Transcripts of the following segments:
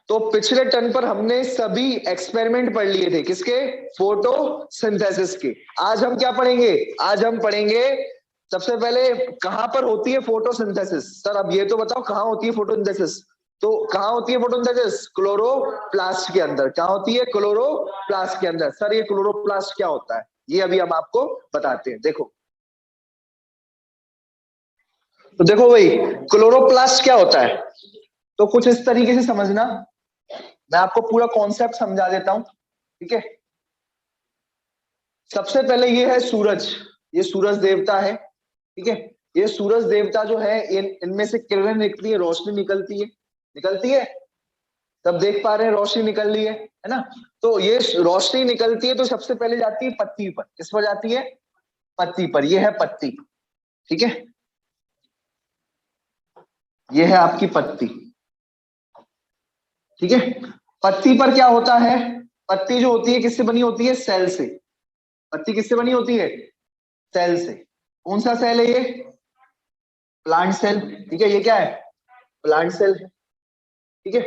तो पिछले टर्न पर हमने सभी एक्सपेरिमेंट पढ़ लिए थे, किसके? फोटोसिंथेसिस के। आज हम क्या पढ़ेंगे? आज हम पढ़ेंगे सबसे पहले कहां पर होती है फोटोसिंथेसिस। सर अब ये तो बताओ कहां होती है फोटोसिंथेसिस? तो कहां होती है फोटोसिंथेसिस? क्लोरोप्लास्ट के अंदर। क्या होती है? क्लोरोप्लास्ट के अंदर। सर ये क्लोरोप्लास्ट क्या होता है, ये अभी हम आपको बताते हैं। देखो तो देखो भाई, क्लोरोप्लास्ट क्या होता है, तो कुछ इस तरीके से समझना, मैं आपको पूरा कॉन्सेप्ट समझा देता हूं, ठीक है। सबसे पहले ये है सूरज, ये सूरज देवता है, ठीक है। ये सूरज देवता जो है, इनमें से किरण निकलती है, रोशनी निकलती है, निकलती है। सब देख पा रहे हैं, रोशनी निकल रही है ना। तो ये रोशनी निकलती है तो सबसे पहले जाती है पत्ती पर। किस पर जाती है? पत्ती पर। ये है पत्ती, ठीक है। ये है आपकी पत्ती, ठीक है। पत्ती पर क्या होता है? पत्ती जो होती है किससे बनी होती है? सेल से। पत्ती किससे बनी होती है? सेल से। कौन सा सेल है ये? प्लांट सेल, ठीक है। ये क्या है? प्लांट सेल, ठीक है।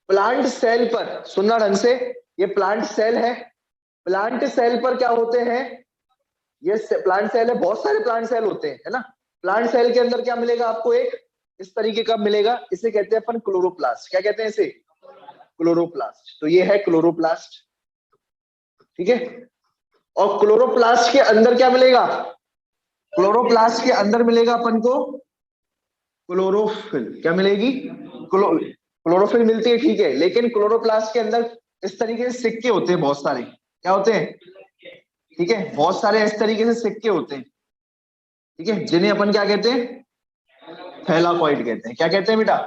प्लांट सेल पर सुनना ढंग से, ये प्लांट सेल है। प्लांट सेल पर क्या होते हैं? ये प्लांट सेल है, बहुत सारे प्लांट सेल होते हैं, है ना। प्लांट सेल के अंदर क्या मिलेगा आपको? एक इस तरीके का मिलेगा, इसे कहते हैं अपन क्लोरोप्लास्ट। क्या कहते हैं इसे? क्लोरोप्लास्ट। तो ये है क्लोरोप्लास्ट, ठीक है। और क्लोरोप्लास्ट के अंदर क्या मिलेगा? क्लोरोप्लास्ट के अंदर मिलेगा अपन को क्लोरोफिल। क्या मिलेगी? क्लोरोफिल मिलती है, ठीक है। लेकिन क्लोरोप्लास्ट के अंदर इस तरीके से सिक्के होते हैं बहुत सारे। क्या होते हैं? ठीक है, बहुत सारे इस तरीके से सिक्के होते हैं, ठीक है, जिन्हें अपन क्या कहते हैं? थैलाकॉइड कहते हैं। क्या कहते हैं बेटा?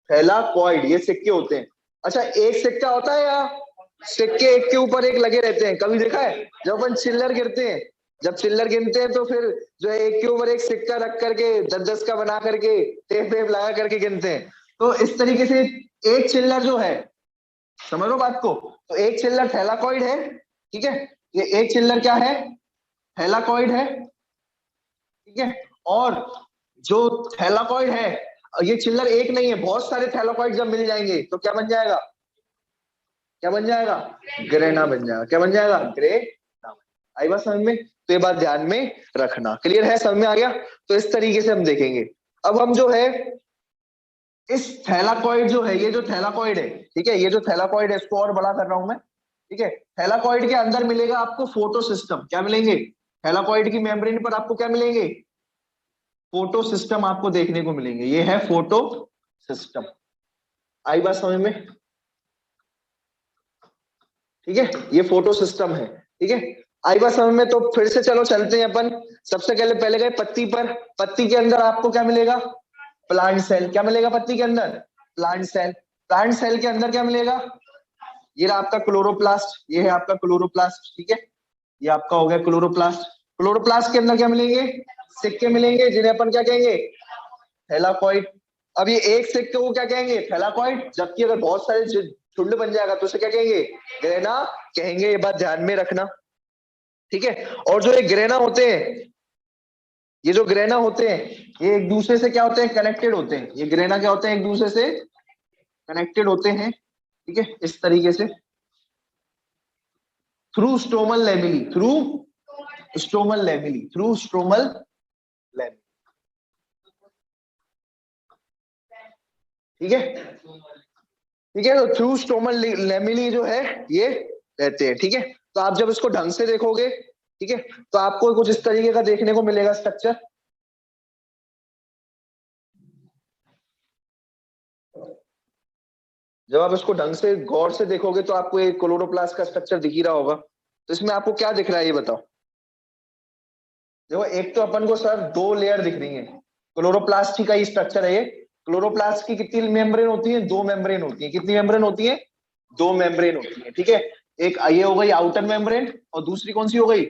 थैलाकॉइड। ये सिक्के होते हैं। अच्छा, एक सिक्का होता है या सिक्के एक के ऊपर एक लगे रहते हैं? कभी देखा है जब अपन चिल्लर गिरते हैं, जब चिल्लर गिनते हैं तो फिर जो है एक के ऊपर एक सिक्का रख करके 10-10 का बना करके टेप वेप लगा करके गिनते हैं। तो इस तरीके से एक चिल्लर जो है, समझ लो बात को, तो एक चिल्लर थैलाकॉइड है, ठीक है। ये एक चिल्लर क्या है? थैलाकॉइड है, ठीक है। और जो थैलाकॉइड है, ये चिल्लर एक नहीं है, बहुत सारे थैलाकॉइड जब मिल जाएंगे तो क्या बन जाएगा? क्या बन जाएगा? ग्रेना बन जाएगा। क्या बन जाएगा? ग्रेना। आई बात समझ में? तो ये बात ध्यान में रखना। क्लियर है? समझ में आ गया? तो इस तरीके से हम देखेंगे। अब हम जो है इस थैलाकॉइड जो है, ये जो थैलाकॉइड है, ठीक है, ये जो थैलाकॉइड है इसको और बड़ा कर रहा हूं मैं, ठीक है। थैलाकॉइड के अंदर मिलेगा आपको फोटो सिस्टम। क्या मिलेंगे? थैलाकॉइड की मेम्ब्रेन पर आपको क्या मिलेंगे? फोटो सिस्टम आपको देखने को मिलेंगे। ये है फोटो सिस्टम। आई बात समझ में? ठीक है, ये फोटो सिस्टम है, ठीक है। आई बात समझ में? तो फिर से चलो चलते हैं अपन। सबसे पहले पहले गए पत्ती पर। पत्ती के अंदर आपको क्या मिलेगा? Plant cell. क्या मिलेगा पत्ती के अंदर? Plant cell. प्लांट सेल के अंदर क्या मिलेगा? ये रहा आपका क्लोरोप्लास्ट। ये है आपका क्लोरोप्लास्ट, ठीक है। ये आपका हो गया क्लोरोप्लास्ट। क्लोरोप्लास्ट के अंदर क्या मिलेंगे? सिक्के मिलेंगे, जिन्हें अपन क्या कहेंगे? थैलाकॉइड। अब ये एक सिक्के को क्या कहेंगे? थैलाकॉइड। जबकि अगर बहुत सारे झुंड बन जाएगा तो उसे क्या कहेंगे? ग्रेना कहेंगे। ये बात ध्यान में रखना, ठीक है। और जो ये ग्रेना होते हैं, ये जो ग्रेना होते हैं, ये एक दूसरे से क्या होते हैं? कनेक्टेड होते हैं। ये ग्रेना क्या होते हैं? एक दूसरे से कनेक्टेड होते हैं, ठीक है, इस तरीके से। Through stromal लेमिनी, through stromal लेमिनी, through stromal लेमिनी, ठीक है, ठीक है। तो थ्रू स्टोमल लेमिनी जो है ये रहते हैं, ठीक है। तो आप जब इसको ढंग से देखोगे, ठीक है, तो आपको कुछ इस तरीके का देखने को मिलेगा स्ट्रक्चर। जब आप इसको ढंग से गौर से देखोगे तो आपको एक क्लोरोप्लास्ट का स्ट्रक्चर दिख ही रहा होगा। तो इसमें आपको क्या दिख रहा है ये बताओ? देखो, एक तो अपन को सर दो लेयर दिख रही है। क्लोरोप्लास्ट का ही स्ट्रक्चर है ये। क्लोरोप्लास्ट की कितनी मेम्ब्रेन होती है? दो मेम्ब्रेन होती है। कितनी मेम्ब्रेन होती है? दो मेम्ब्रेन होती है, ठीक है। एक ये हो गई आउटर मेम्ब्रेन, और दूसरी कौन सी हो गई?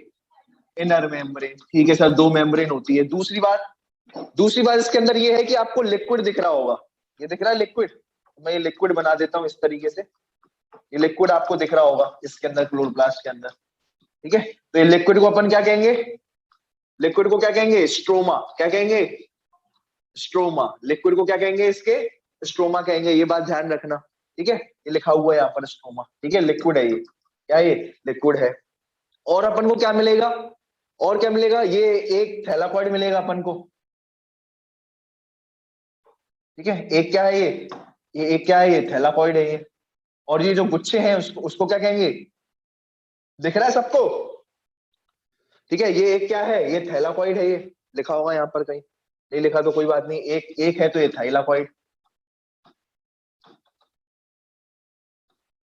इनर मेम्ब्रेन, ठीक है सर। दो मेम्ब्रेन होती है। दूसरी बात इसके अंदर ये है कि आपको लिक्विड दिख रहा होगा। ये दिख रहा है लिक्विड। मैं ये लिक्विड बना देता हूँ इस तरीके से। ये लिक्विड आपको दिख रहा होगा इसके अंदर, क्लोरोप्लास्ट के अंदर, ठीक है। तो ये लिक्विड को अपन क्या कहेंगे? लिक्विड को क्या कहेंगे? स्ट्रोमा। क्या कहेंगे? स्ट्रोमा। लिक्विड को क्या कहेंगे? इसके स्ट्रोमा कहेंगे। ये बात ध्यान रखना, ठीक है, ये लिखा हुआ है यहाँ पर स्ट्रोमा, ठीक है, लिक्विड है ये, क्या ये लिक्विड है। और अपन को क्या मिलेगा, और क्या मिलेगा, ये एक थैलाकॉइड मिलेगा अपन को, ठीक है, एक क्या है ये एक क्या है, ये थैलाकॉइड है ये। और ये जो गुच्छे हैं उसको क्या कहेंगे, दिख रहा है सबको, ठीक है, ये एक क्या है, ये थैलाकॉइड है, ये लिखा होगा यहाँ पर कहीं, नहीं लिखा तो कोई बात नहीं, एक एक है तो ये थाइलाकॉइड,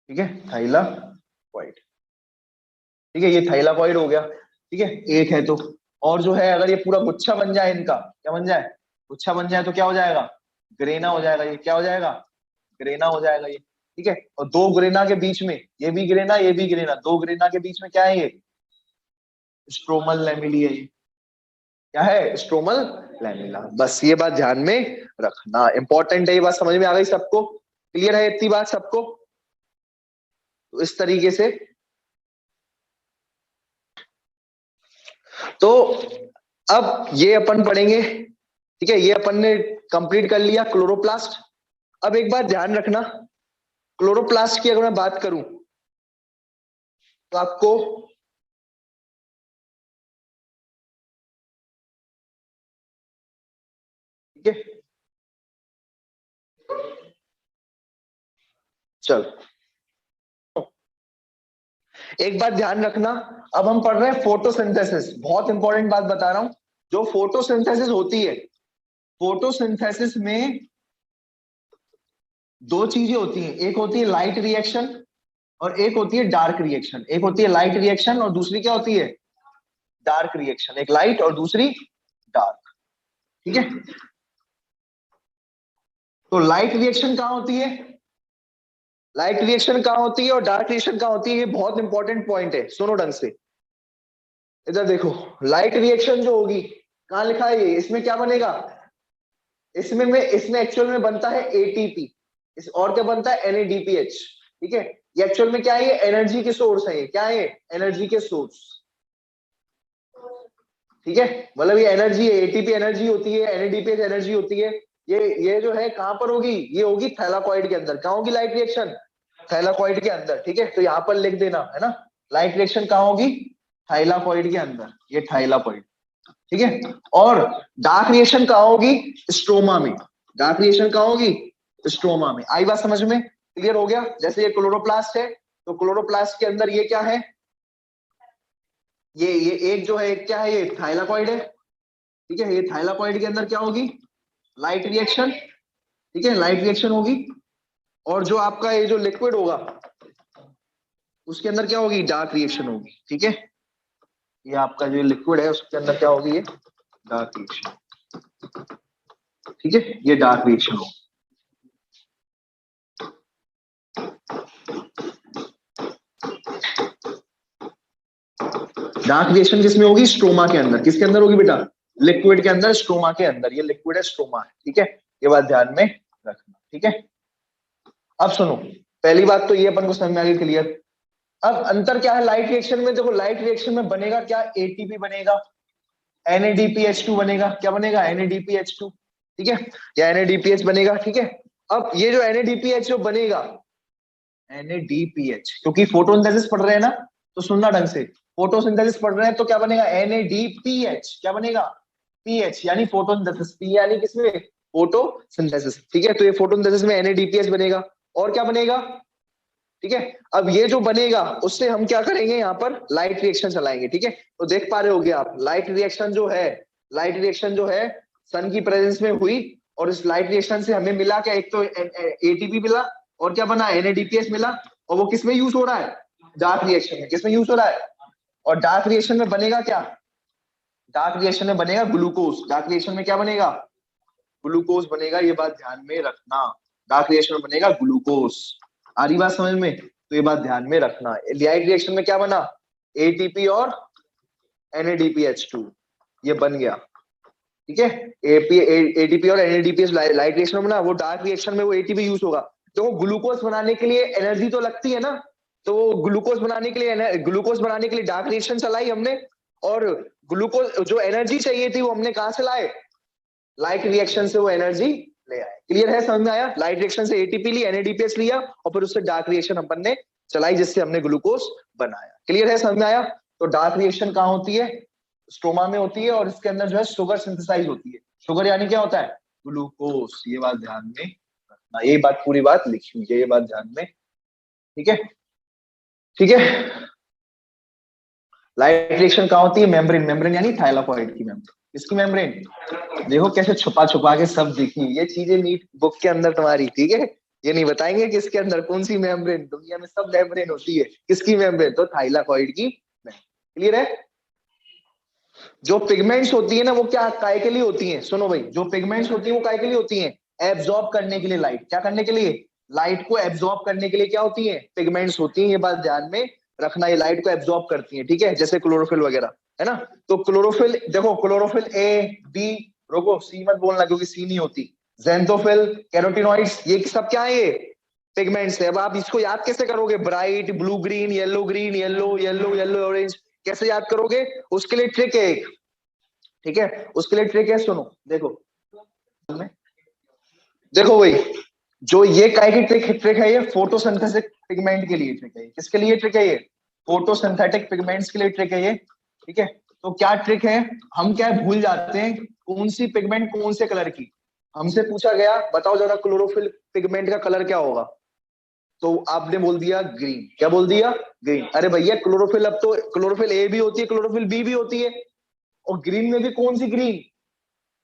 ठीक है, थाइलाकॉइड, ठीक है, ये थाइलाकॉइड हो गया, ठीक है, एक है तो। और जो है अगर ये पूरा गुच्छा बन जाए इनका, क्या बन जाए, गुच्छा बन जाए तो क्या हो जाएगा, ग्रेना हो जाएगा, ये क्या हो जाएगा, ग्रेना हो जाएगा ये, ठीक है। और दो ग्रेना के बीच में, ये भी ग्रेना ये भी ग्रेना, दो ग्रेना के बीच में क्या है, ये स्ट्रोमल लैमेली है, ये क्या है, स्ट्रोमल लैमेला। बस ये बात ध्यान में रखना, इंपॉर्टेंट है, ये बात समझ में आ गई सबको, क्लियर है इतनी बात सबको। तो इस तरीके से, तो अब ये अपन पढ़ेंगे, ठीक है, ये अपन ने कंप्लीट कर लिया क्लोरोप्लास्ट। अब एक बात ध्यान रखना, क्लोरोप्लास्ट की अगर मैं बात करूं तो आपको ठीक है, चल एक बात ध्यान रखना, अब हम पढ़ रहे हैं फोटोसिंथेसिस, बहुत इंपॉर्टेंट बात बता रहा हूं, जो फोटोसिंथेसिस होती है, फोटोसिंथेसिस में दो चीजें होती हैं, एक होती है लाइट रिएक्शन और एक होती है डार्क रिएक्शन, एक होती है लाइट रिएक्शन और दूसरी क्या होती है, डार्क रिएक्शन, एक लाइट और दूसरी डार्क, ठीक है। तो लाइट रिएक्शन कहां होती है, लाइट रिएक्शन कहां होती है और डार्क रिएक्शन कहां होती है, ये बहुत इंपॉर्टेंट पॉइंट है, सुनो ढंग से, इधर देखो, लाइट रिएक्शन जो होगी कहां लिखा है ये, इसमें क्या बनेगा, इसमें एक्चुअल में बनता है एटीपी, इस और क्या बनता है NADPH, ठीक है, ये एक्चुअल में क्या है, ये एनर्जी के सोर्स है, ये क्या है, एनर्जी के सोर्स, ठीक है, मतलब ये एनर्जी है, एटीपी एनर्जी होती है, NADPH एनर्जी होती है, ये जो है कहां पर होगी, ये होगी थैलाकॉइड के अंदर, कहां होगी लाइट रिएक्शन, थैलाकॉइड के अंदर, ठीक है, तो यहाँ पर लिख देना है ना, लाइट रिएक्शन कहां होगी, थाइलाकॉइड के अंदर, ये थाइलाकॉइड, ठीक है। और डार्क रिएक्शन कहां होगी, स्ट्रोमा में, डार्क रिएक्शन कहां होगी, स्ट्रोमा में। आई बात समझ में, क्लियर हो गया। जैसे ये क्लोरोप्लास्ट है, तो क्लोरोप्लास्ट के अंदर ये क्या है, ये एक जो है, एक क्या है, ये थाइलाकॉइड है, ठीक है, ये थाइलाकॉइड के अंदर क्या होगी, लाइट रिएक्शन, ठीक है, लाइट रिएक्शन होगी। और जो आपका ये जो लिक्विड होगा उसके अंदर क्या होगी, डार्क रिएक्शन होगी, ठीक है, ये आपका जो लिक्विड है उसके अंदर क्या होगी, ये डार्क रिएक्शन, ठीक है, ये डार्क रिएक्शन होगी। डार्क रिएक्शन किसमें होगी, स्ट्रोमा के अंदर, किसके अंदर होगी बेटा, लिक्विड के अंदर, स्ट्रोमा के अंदर, ये लिक्विड है, स्ट्रोमा है, ठीक है, ये बात ध्यान में रखना, ठीक है। अब सुनो, पहली बात तो ये अपन को समझ में आ गई, क्लियर। अब अंतर क्या है लाइट रिएक्शन में, देखो लाइट रिएक्शन में बनेगा क्या, एटीपी बनेगा, NADPH2 बनेगा, क्या बनेगा, NADPH2, ठीक है, या NADPH बनेगा, ठीक है। अब ये जो NADPH जो बनेगा, NADPH, क्योंकि फोटोसिंथेसिस पढ़ रहे हैं ना, तो सुनना ढंग से, फोटोसिंथेसिस पढ़ रहे हैं तो क्या बनेगा, NADPH, क्या बनेगा, PH, यानी फोटोसिंथेसिस, P यानी किसमें, फोटोसिंथेसिस, ठीक है, तो ये फोटोसिंथेसिस में NADPH बनेगा, और क्या बनेगा, ठीक है। अब ये जो बनेगा उससे हम क्या करेंगे, यहाँ पर लाइट रिएक्शन चलाएंगे, ठीक है। तो देख पा रहे होगे आप, लाइट रिएक्शन जो है, लाइट रिएक्शन जो है सन की प्रेजेंस में हुई, और इस लाइट रिएक्शन से हमें मिला क्या, एक तो एटीपी मिला, और क्या बना, NADPH मिला, और वो किसमें यूज हो रहा है, डार्क रिएक्शन में, किसमें यूज हो रहा है, और डार्क रिएक्शन में बनेगा क्या, डार्क रिएक्शन में बनेगा ग्लूकोज, डार्क रिएक्शन में क्या बनेगा, ग्लूकोज बनेगा, ये बात ध्यान में रखना, डार्क रिएक्शन में बनेगा ग्लूकोज, आ रही बात समझ में, तो ये बात ध्यान में रखना। लाइट रिएक्शन में क्या बना, एटीपी और NADPH2, ये बन गया, ठीक है, एटीपी और NADPH लाइट रिएक्शन में बना, वो डार्क रिएक्शन में वो एटीपी यूज होगा, तो वो ग्लूकोज बनाने के लिए एनर्जी तो लगती है ना, तो ग्लूकोज बनाने के लिए डार्क रिएक्शन चलाई हमने, और ग्लूकोज जो एनर्जी चाहिए थी वो हमने कहां से लाए, लाइट रिएक्शन से वो एनर्जी ले आए। क्लियर है, समझ में आया? लाइट रिएक्शन से एटीपी ली, NADPH लिया और फिर उससे डार्क रिएक्शन अपन ने चलाई जिससे हमने ग्लूकोज बनाया। क्लियर है, समझ में आया? तो डार्क रिएक्शन कहाँ होती है? स्टोमा में होती है और इसके अंदर जो है शुगर सिंथेसाइज होती है। शुगर यानी क्या होता है? ग्लूकोज। ये बात ध्यान में रखना, ये बात पूरी बात लिखी हुई है, ये बात ध्यान में। ठीक है, ठीक है। लाइट रिएक्शन कहाँ होती है? मेम्ब्रेन। मेम्ब्रेन यानी थाइलाकॉइड की मेम्ब्रेन। इसकी मेम्ब्रेन देखो कैसे छुपा छुपा के सब दिखी, ये चीजें नीट बुक के अंदर तुम्हारी। ठीक है, ये नहीं बताएंगे किसके अंदर कौन सी मेम्ब्रेन, दुनिया में सब मेम्ब्रेन होती है। किसकी मेम्ब्रेन? तो थाइलाकॉइड की मेम्ब्रेन। क्लियर है? जो पिगमेंट्स होती है ना वो क्या काय के लिए होती है? सुनो भाई, जो पिगमेंट्स होती है वो काय के लिए होती है? एब्जॉर्ब करने के लिए लाइट। क्या करने के लिए? लाइट को एब्जॉर्ब करने के लिए क्या होती है? पिगमेंट्स होती है। ये बात ध्यान में रखना, ये लाइट को एब्जॉर्ब करती है। ठीक है, जैसे क्लोरोफिल वगैरह, है ना? तो क्लोरोफिल देखो, क्लोरोफिल ए बी, रोको सी मत बोलना क्योंकि सी नहीं होती। ज़ैंथोफिल, कैरोटीनॉइड्स, ये सब क्या है? ये पिगमेंट्स है। अब आप इसको याद कैसे करोगे? Bright, blue green, yellow green, yellow yellow yellow orange, कैसे याद करोगे? उसके लिए ट्रिक है एक। ठीक है, उसके लिए ट्रिक है, सुनो देखो। देखो भाई, जो ये काय की ट्रिक है, ये फोटोसिंथेटिक पिगमेंट के लिए ट्रिक है। किसके लिए ट्रिक है ये? फोटोसिंथेटिक पिगमेंट्स के लिए ट्रिक है ये। ठीक है, तो क्या ट्रिक है? हम क्या भूल जाते हैं कौन सी पिगमेंट कौन से कलर की। हमसे पूछा गया बताओ जरा क्लोरोफिल पिगमेंट का कलर क्या होगा, तो आपने बोल दिया ग्रीन। क्या बोल दिया? ग्रीन। अरे भैया क्लोरोफिल, अब तो क्लोरोफिल ए भी होती है, क्लोरोफिल बी भी होती है, और ग्रीन में भी कौन सी ग्रीन?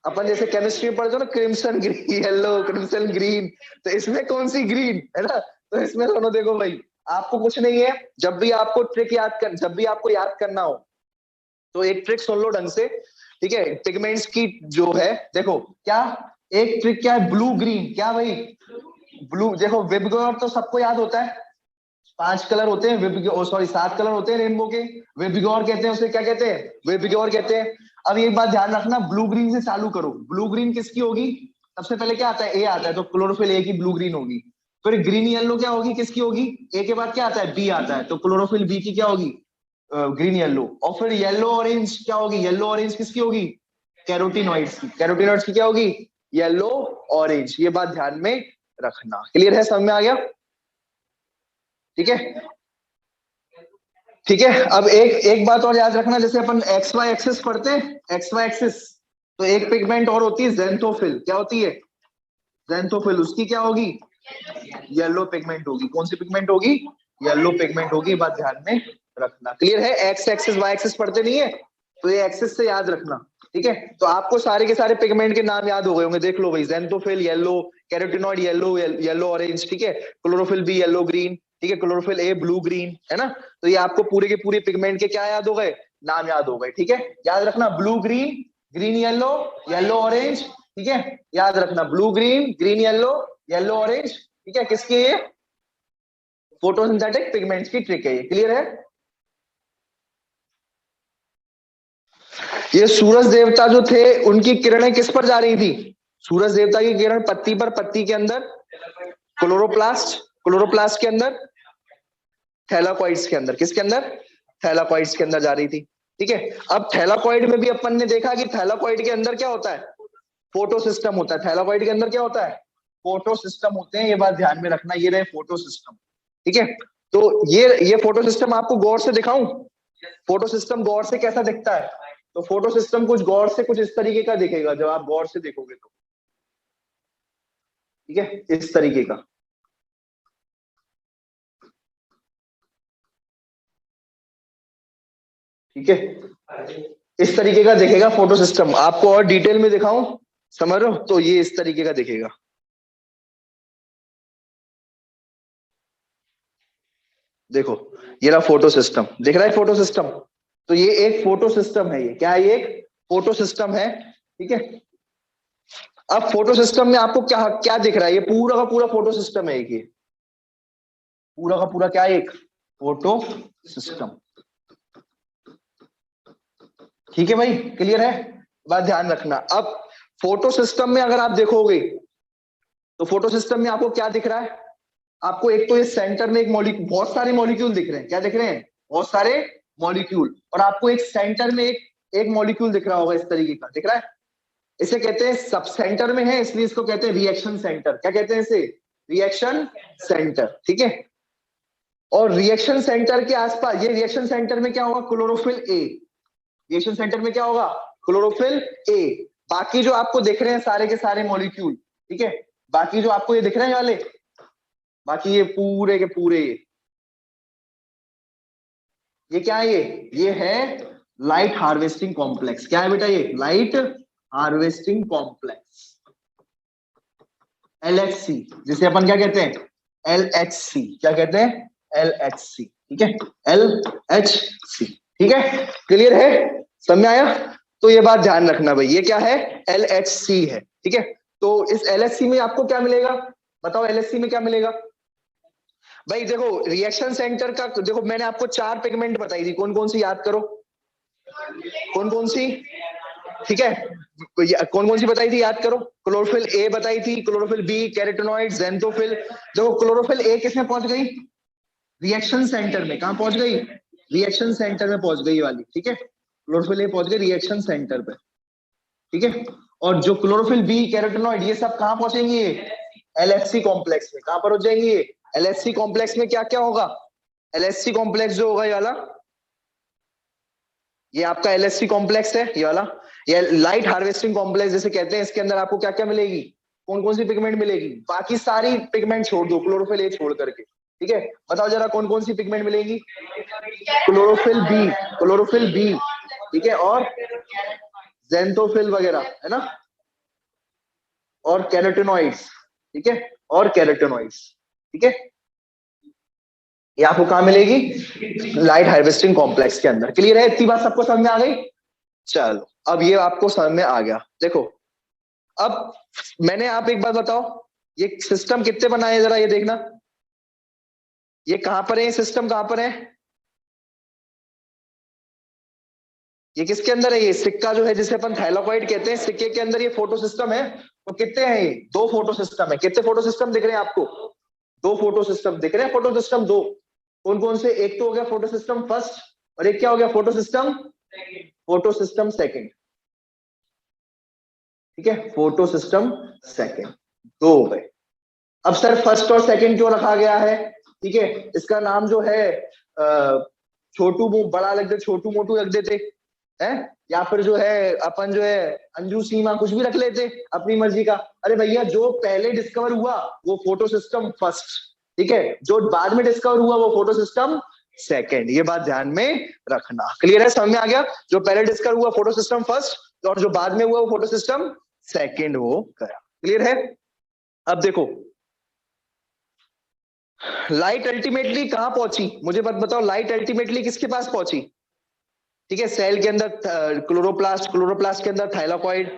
अपन जैसे केमिस्ट्री में पढ़ते हो ना, crimson green, yellow, crimson green, तो इसमें कौन सी ग्रीन है ना? तो इसमें दोनों, देखो भाई आपको कुछ नहीं है, जब भी आपको ट्रिक याद कर, जब भी आपको याद करना हो तो एक ट्रिक सुन लो ढंग से। ठीक है, पिगमेंट्स की जो है, देखो क्या एक ट्रिक क्या है? Blue green. क्या भाई? ब्लू। देखो विबगोर तो सबको याद होता है, 5 कलर होते हैं विबगोर, सॉरी 7 कलर होते हैं रेनबो के। विबगोर कहते हैं उसे, क्या कहते हैं? विबगोर कहते हैं। अब एक बात ध्यान रखना, ब्लू ग्रीन से चालू करो। ब्लू ग्रीन किसकी होगी? सबसे पहले क्या आता है? ए आता है, तो क्लोरोफिल ए की ब्लू ग्रीन होगी। फिर ग्रीन येलो क्या होगी? किसकी होगी? ए के बाद क्या आता है? बी आता है, तो क्लोरोफिल बी की क्या होगी? Green yellow. और फिर येलो ऑरेंज क्या होगी? येलो ऑरेंज किसकी होगी? कैरोटीनॉइड्स की। कैरोटीनॉइड्स की क्या होगी? Yellow orange. ये बात ध्यान में रखना। क्लियर है, समझ में आ गया? ठीक है, ठीक है। अब एक एक बात और याद रखना, जैसे अपन एक्स वाई एक्सिस पढ़ते हैं, एक्स वाई एक्सिस, तो एक पिगमेंट और होती है ज़ैंथोफिल। क्या होती है? ज़ैंथोफिल। उसकी क्या होगी? येलो पिगमेंट होगी। कौन सी पिगमेंट होगी? येलो पिगमेंट होगी। बात ध्यान में रखना। क्लियर है? एक्स एक्सिस वाई एक्सिस पढ़ते नहीं है, तो ये एक्सिस से याद रखना। ठीक है, तो आपको सारे के सारे पिगमेंट के नाम याद हो गए होंगे। देख लो भाई, xanthophyll yellow, carotenoid yellow, yellow orange, ठीक है, क्लोरोफिल बी येलो ग्रीन, ठीक है, क्लोरोफिल ए ब्लू ग्रीन, है ना? तो ये आपको पूरे के पूरे पिगमेंट के क्या याद हो गए? नाम याद हो गए। ठीक है, याद रखना, blue green, green yellow, yellow orange. ठीक है, याद रखना, blue green, green yellow, yellow orange. ठीक है, किसकी है? फोटोसिंथेटिक पिगमेंट्स की ट्रिक है ये। क्लियर है? ये सूरज देवता जो थे उनकी किरणें किस पर जा रही थी? सूरज देवता की किरण पत्ती पर, पत्ती के अंदर क्लोरोप्लास्ट, क्लोरोप्लास्ट के अंदर थैलाकॉइड्स के अंदर। किसके अंदर? थैलाकॉइड्स के अंदर जा रही थी। ठीक है, अब थैलाकॉइड में भी अपन ने देखा कि थैलाकॉइड के अंदर क्या होता है? फोटो सिस्टम होता है। थैलाकॉइड के अंदर क्या होता है? फोटो सिस्टम होते हैं। ये बात ध्यान में रखना, ये रहे फोटो सिस्टम। ठीक है, तो ये फोटो सिस्टम आपको गौर से दिखाऊं? फोटो सिस्टम गौर से कैसा दिखता है? तो फोटो सिस्टम कुछ गौर से कुछ इस तरीके का दिखेगा जब आप गौर से देखोगे तो। ठीक है, इस तरीके का। ठीक है, इस तरीके का दिखेगा फोटो सिस्टम। आपको और डिटेल में दिखाऊं, समझ रहे हो? तो ये इस तरीके का दिखेगा। देखो, ये रहा फोटो सिस्टम, दिख रहा है फोटो सिस्टम? तो ये एक फोटो सिस्टम है। ये क्या है? ये एक फोटो सिस्टम है। ठीक है, अब फोटो सिस्टम में आपको क्या क्या दिख रहा है? ये पूरा का पूरा फोटो सिस्टम है। एक ये पूरा का पूरा क्या है? एक फोटो सिस्टम। ठीक है भाई, क्लियर है? बात ध्यान रखना। अब फोटो सिस्टम में अगर आप देखोगे तो फोटो सिस्टम में आपको क्या दिख रहा है? आपको एक तो ये सेंटर में एक मॉलिक्यूल, बहुत सारे मॉलिक्यूल दिख रहे हैं। क्या दिख रहे हैं? बहुत सारे मॉलिक्यूल। और आपको एक सेंटर में एक एक मॉलिक्यूल दिख रहा होगा, इस तरीके का दिख रहा है। इसे कहते हैं सब सेंटर में है, इसलिए इसको कहते हैं रिएक्शन सेंटर। क्या कहते हैं इसे? रिएक्शन सेंटर, ठीक है। और रिएक्शन सेंटर के आसपास, ये रिएक्शन सेंटर में क्या होगा? Chlorophyll A. रिएक्शन सेंटर में क्या होगा? Chlorophyll A. बाकी जो आपको दिख रहे हैं सारे के सारे मॉलिक्यूल, ठीक है, बाकी जो आपको ये दिख रहे हैं वाले, बाकी ये पूरे के पूरे, ये क्या है? ये है लाइट हार्वेस्टिंग कॉम्प्लेक्स। क्या है बेटा? ये लाइट हार्वेस्टिंग कॉम्प्लेक्स, LHC, जिसे अपन क्या कहते हैं? LHC। क्या कहते हैं? LHC, ठीक है, LHC, ठीक है। क्लियर है? समझ में आया? तो ये बात ध्यान रखना भाई, ये क्या है? LHC है, ठीक है। तो इस LHC में आपको क्या मिलेगा? बताओ LHC में क्या मिलेगा भाई? देखो रिएक्शन सेंटर का, देखो मैंने आपको 4 पिगमेंट बताई थी, कौन कौन सी याद करो, कौन कौन सी, ठीक है, कौन कौन सी बताई थी याद करो। क्लोरोफिल ए बताई थी, क्लोरोफिल बी, कैरोटेनॉइड, ज़ेंथोफिल। देखो क्लोरोफिल ए किसमें पहुंच गई? रिएक्शन सेंटर में। कहां पहुंच गई? रिएक्शन सेंटर में पहुंच गई वाली, ठीक है। क्लोरोफिल ए पहुंच गई रिएक्शन सेंटर पे, ठीक है। और जो क्लोरोफिल बी, कैरोटेनॉइड, ये सब कहां पहुंचेंगे? LHC कॉम्प्लेक्स में। कहां पर हो जाएंगे ये? LHC कॉम्प्लेक्स में क्या क्या होगा? LHC कॉम्प्लेक्स जो होगा ये वाला, ये आपका LHC कॉम्प्लेक्स है, ये वाला, ये लाइट हार्वेस्टिंग कॉम्प्लेक्स जैसे कहते हैं। इसके अंदर आपको क्या क्या मिलेगी? कौन कौन सी पिगमेंट मिलेगी? बाकी सारी पिगमेंट छोड़ दो, क्लोरोफिल ए छोड़ करके, ठीक है। बताओ जरा कौन कौन सी पिगमेंट मिलेगी? क्लोरोफिल बी, क्लोरोफिल बी, ठीक है, और ज़ेंथोफिल वगैरह, है ना, और कैरोटेनॉइड्स, ठीक है, और कैरोटेनॉइड्स, ठीक है। ये आपको कहां मिलेगी? लाइट हार्वेस्टिंग कॉम्प्लेक्स के अंदर। क्लियर है? इतनी बात सबको समझ में आ गई? चलो अब ये आपको समझ में आ गया। देखो अब मैंने, आप एक बात बताओ, ये सिस्टम कितने बनाए हैं जरा ये देखना। ये कहां पर है? ये सिस्टम कहां पर है? ये किसके अंदर है? ये सिक्का जो है जिसे अपन थाइलाकॉइड कहते हैं, सिक्के के अंदर ये फोटो सिस्टम है। तो कितने हैं ये? 2 फोटो सिस्टम है। कितने फोटो सिस्टम दिख रहे हैं आपको? 2 फोटो सिस्टम दिख रहे हैं। फोटो सिस्टम 2, कौन कौन से? एक तो हो गया फोटो सिस्टम फर्स्ट, और एक क्या हो गया? Photo system, photo system second, ठीक है, फोटो सिस्टम सेकंड। 2 हो गए। अब सर फर्स्ट और सेकंड क्यों रखा गया है? ठीक है, इसका नाम जो है छोटू बड़ा लग दे, छोटू मोटू रख देते हैं, या फिर जो है अपन जो है अंजू सीमा कुछ भी रख लेते अपनी मर्जी का। अरे भैया जो पहले डिस्कवर हुआ वो फोटो सिस्टम फर्स्ट, ठीक है, जो बाद में डिस्कवर हुआ वो फोटो सिस्टम सेकंड। ये बात ध्यान में रखना। क्लियर है? समझ में आ गया? जो पहले डिस्कवर हुआ फोटो सिस्टम फर्स्ट, और जो बाद में हुआ वो फोटो सिस्टम सेकंड हो गया। क्लियर है? अब देखो लाइट अल्टीमेटली कहां पहुंची, मुझे बताओ, लाइट अल्टीमेटली किसके पास पहुंची? ठीक है, सेल के अंदर क्लोरोप्लास्ट, क्लोरोप्लास्ट के अंदर थाइलाकॉइड,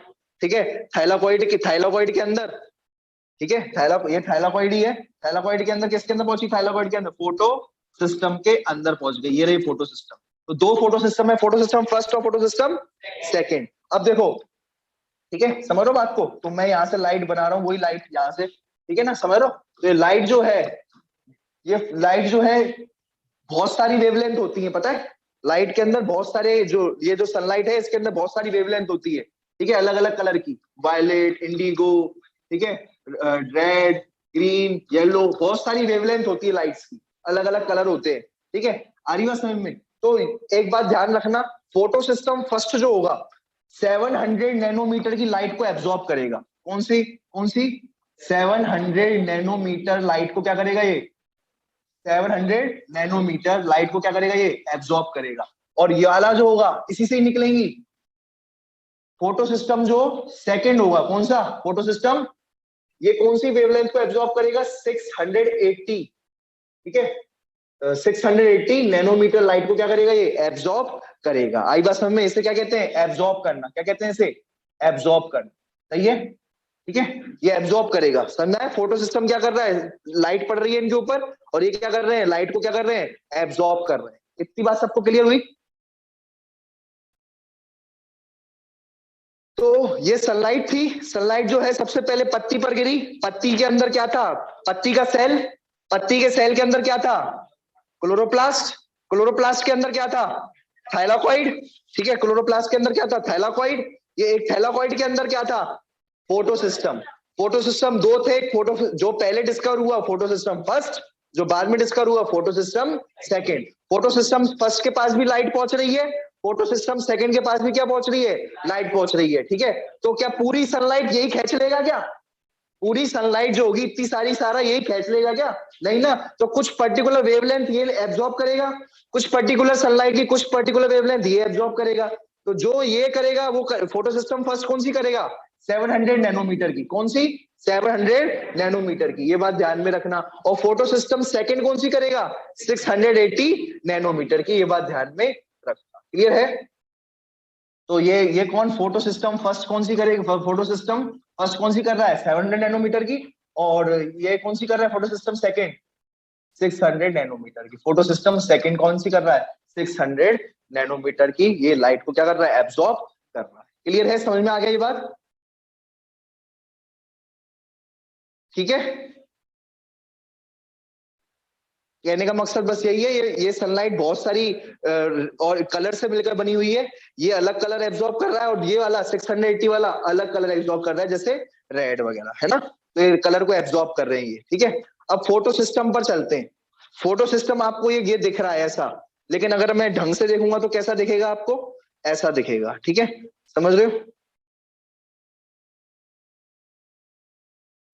ठीक है, थाइलाकॉइड के अंदर, ठीक है, ये थाइलाकॉइड ही है। थाइलाकॉइड के अंदर किसके अंदर पहुंची? थाइलाकॉइड के अंदर फोटो सिस्टम के अंदर पहुंच गई। ये रही फोटो सिस्टम। तो 2 फोटो सिस्टम है, फोटो सिस्टम फर्स्ट और फोटो सिस्टम सेकेंड। अब देखो, ठीक है, समझ रहे हो बात को? तो मैं यहाँ से लाइट बना रहा हूँ, वही लाइट यहाँ से, ठीक है ना, समझ रहे हो? तो ये लाइट जो है, ये लाइट जो है बहुत सारी वेवलेंथ होती है, पता है? लाइट के अंदर बहुत सारे, जो ये जो सनलाइट है इसके अंदर बहुत सारी वेवलेंथ होती है, ठीक है, अलग अलग कलर की, वायलेट, इंडिगो, ठीक है, रेड, ग्रीन, येलो, बहुत सारी वेवलेंथ होती है लाइट्स की, अलग अलग कलर होते हैं, ठीक है। आ रही बात समझ में? तो एक बात ध्यान रखना, फोटो सिस्टम फर्स्ट जो होगा 700 नैनोमीटर की लाइट को एब्जॉर्ब करेगा। कौन सी? 700 नैनोमीटर लाइट को क्या करेगा? ये 700 नैनोमीटर लाइट को क्या करेगा? ये एब्जॉर्ब करेगा। और ये वाला जो होगा इसी से ही निकलेंगी। फोटो सिस्टम जो सेकंड होगा, कौन सा? फोटो सिस्टम, ये कौन सी वेवलेंथ को एब्जॉर्ब करेगा? 680, ठीक है, 680 नैनोमीटर लाइट को क्या करेगा? ये एब्जॉर्ब करेगा। आई बात समझ में? इसे क्या कहते हैं? एब्जॉर्ब करना। क्या कहते हैं इसे? एब्जॉर्ब करना। सही है, ठीक है, ये एब्जॉर्ब करेगा। समझना है? फोटो सिस्टम क्या कर रहा है? लाइट पड़ रही है इनके ऊपर, और ये क्या कर रहे हैं? लाइट को क्या कर रहे हैं? एब्जॉर्ब कर रहे हैं। इतनी बात सबको क्लियर हुई? तो ये सनलाइट थी। सनलाइट जो है सबसे पहले पत्ती पर गिरी। पत्ती के अंदर क्या था? पत्ती का सेल, पत्ती के सेल के अंदर क्या था? क्लोरोप्लास्ट, क्लोरोप्लास्ट के अंदर क्या था? थाइलाकॉइड, ठीक है, क्लोरोप्लास्ट के अंदर क्या था? थाइलाकॉइड। ये एक थैलाकॉइड के अंदर क्या था, फोटो सिस्टम। फोटो सिस्टम दो थे, फोटो जो पहले डिस्कवर हुआ फोटो सिस्टम फर्स्ट, जो बाद में डिस्कवर हुआ photo system second. Photo system first के पास भी लाइट पहुंच रही है, फोटो सिस्टम सेकेंड के पास भी क्या पहुंच रही है, लाइट पहुंच रही है, ठीक है। तो क्या पूरी सनलाइट यही खींच लेगा क्या, पूरी सनलाइट जो होगी इतनी सारी सारा यही खींच लेगा क्या, नहीं ना। तो कुछ पर्टिकुलर वेवलेंथ ये एब्जॉर्ब करेगा, कुछ पर्टिकुलर सनलाइट की कुछ पर्टिकुलर वेवलेंथ ये एब्जॉर्ब करेगा। तो जो ये करेगा वो फोटो सिस्टम फर्स्ट कौन सी करेगा, 700 नैनोमीटर की, कौन सी 700 नैनोमीटर की, ये बात ध्यान में रखना। और फोटो सिस्टम सेकंड कौन सी करेगा, 680 नैनोमीटर की, ये बात ध्यान में रखना। क्लियर है। तो ये कौन फोटो सिस्टम फर्स्ट कौन सी करेगा, फोटो सिस्टम फर्स्ट कौन सी कर रहा है 700 नैनोमीटर की, और ये कौन सी कर रहा है फोटो सिस्टम सेकंड 600 नैनोमीटर की। फोटो सिस्टम सेकंड कौन सी कर रहा है 600 नैनोमीटर की, ये लाइट को क्या कर रहा है, एब्जॉर्ब कर रहा है। क्लियर है, समझ में आ गया ये बात, ठीक है। कहने का मकसद बस यही है, ये सनलाइट बहुत सारी और कलर से मिलकर बनी हुई है, ये अलग कलर एब्जॉर्ब कर रहा है और ये वाला 680 वाला अलग कलर एब्जॉर्ब कर रहा है, जैसे रेड वगैरह, है ना। तो ये कलर को एब्जॉर्ब कर रहे हैं ये, ठीक है। अब फोटो सिस्टम पर चलते हैं। फोटो सिस्टम आपको ये दिख रहा है ऐसा, लेकिन अगर मैं ढंग से देखूंगा तो कैसा दिखेगा आपको, ऐसा दिखेगा, ठीक है, समझ रहे हो,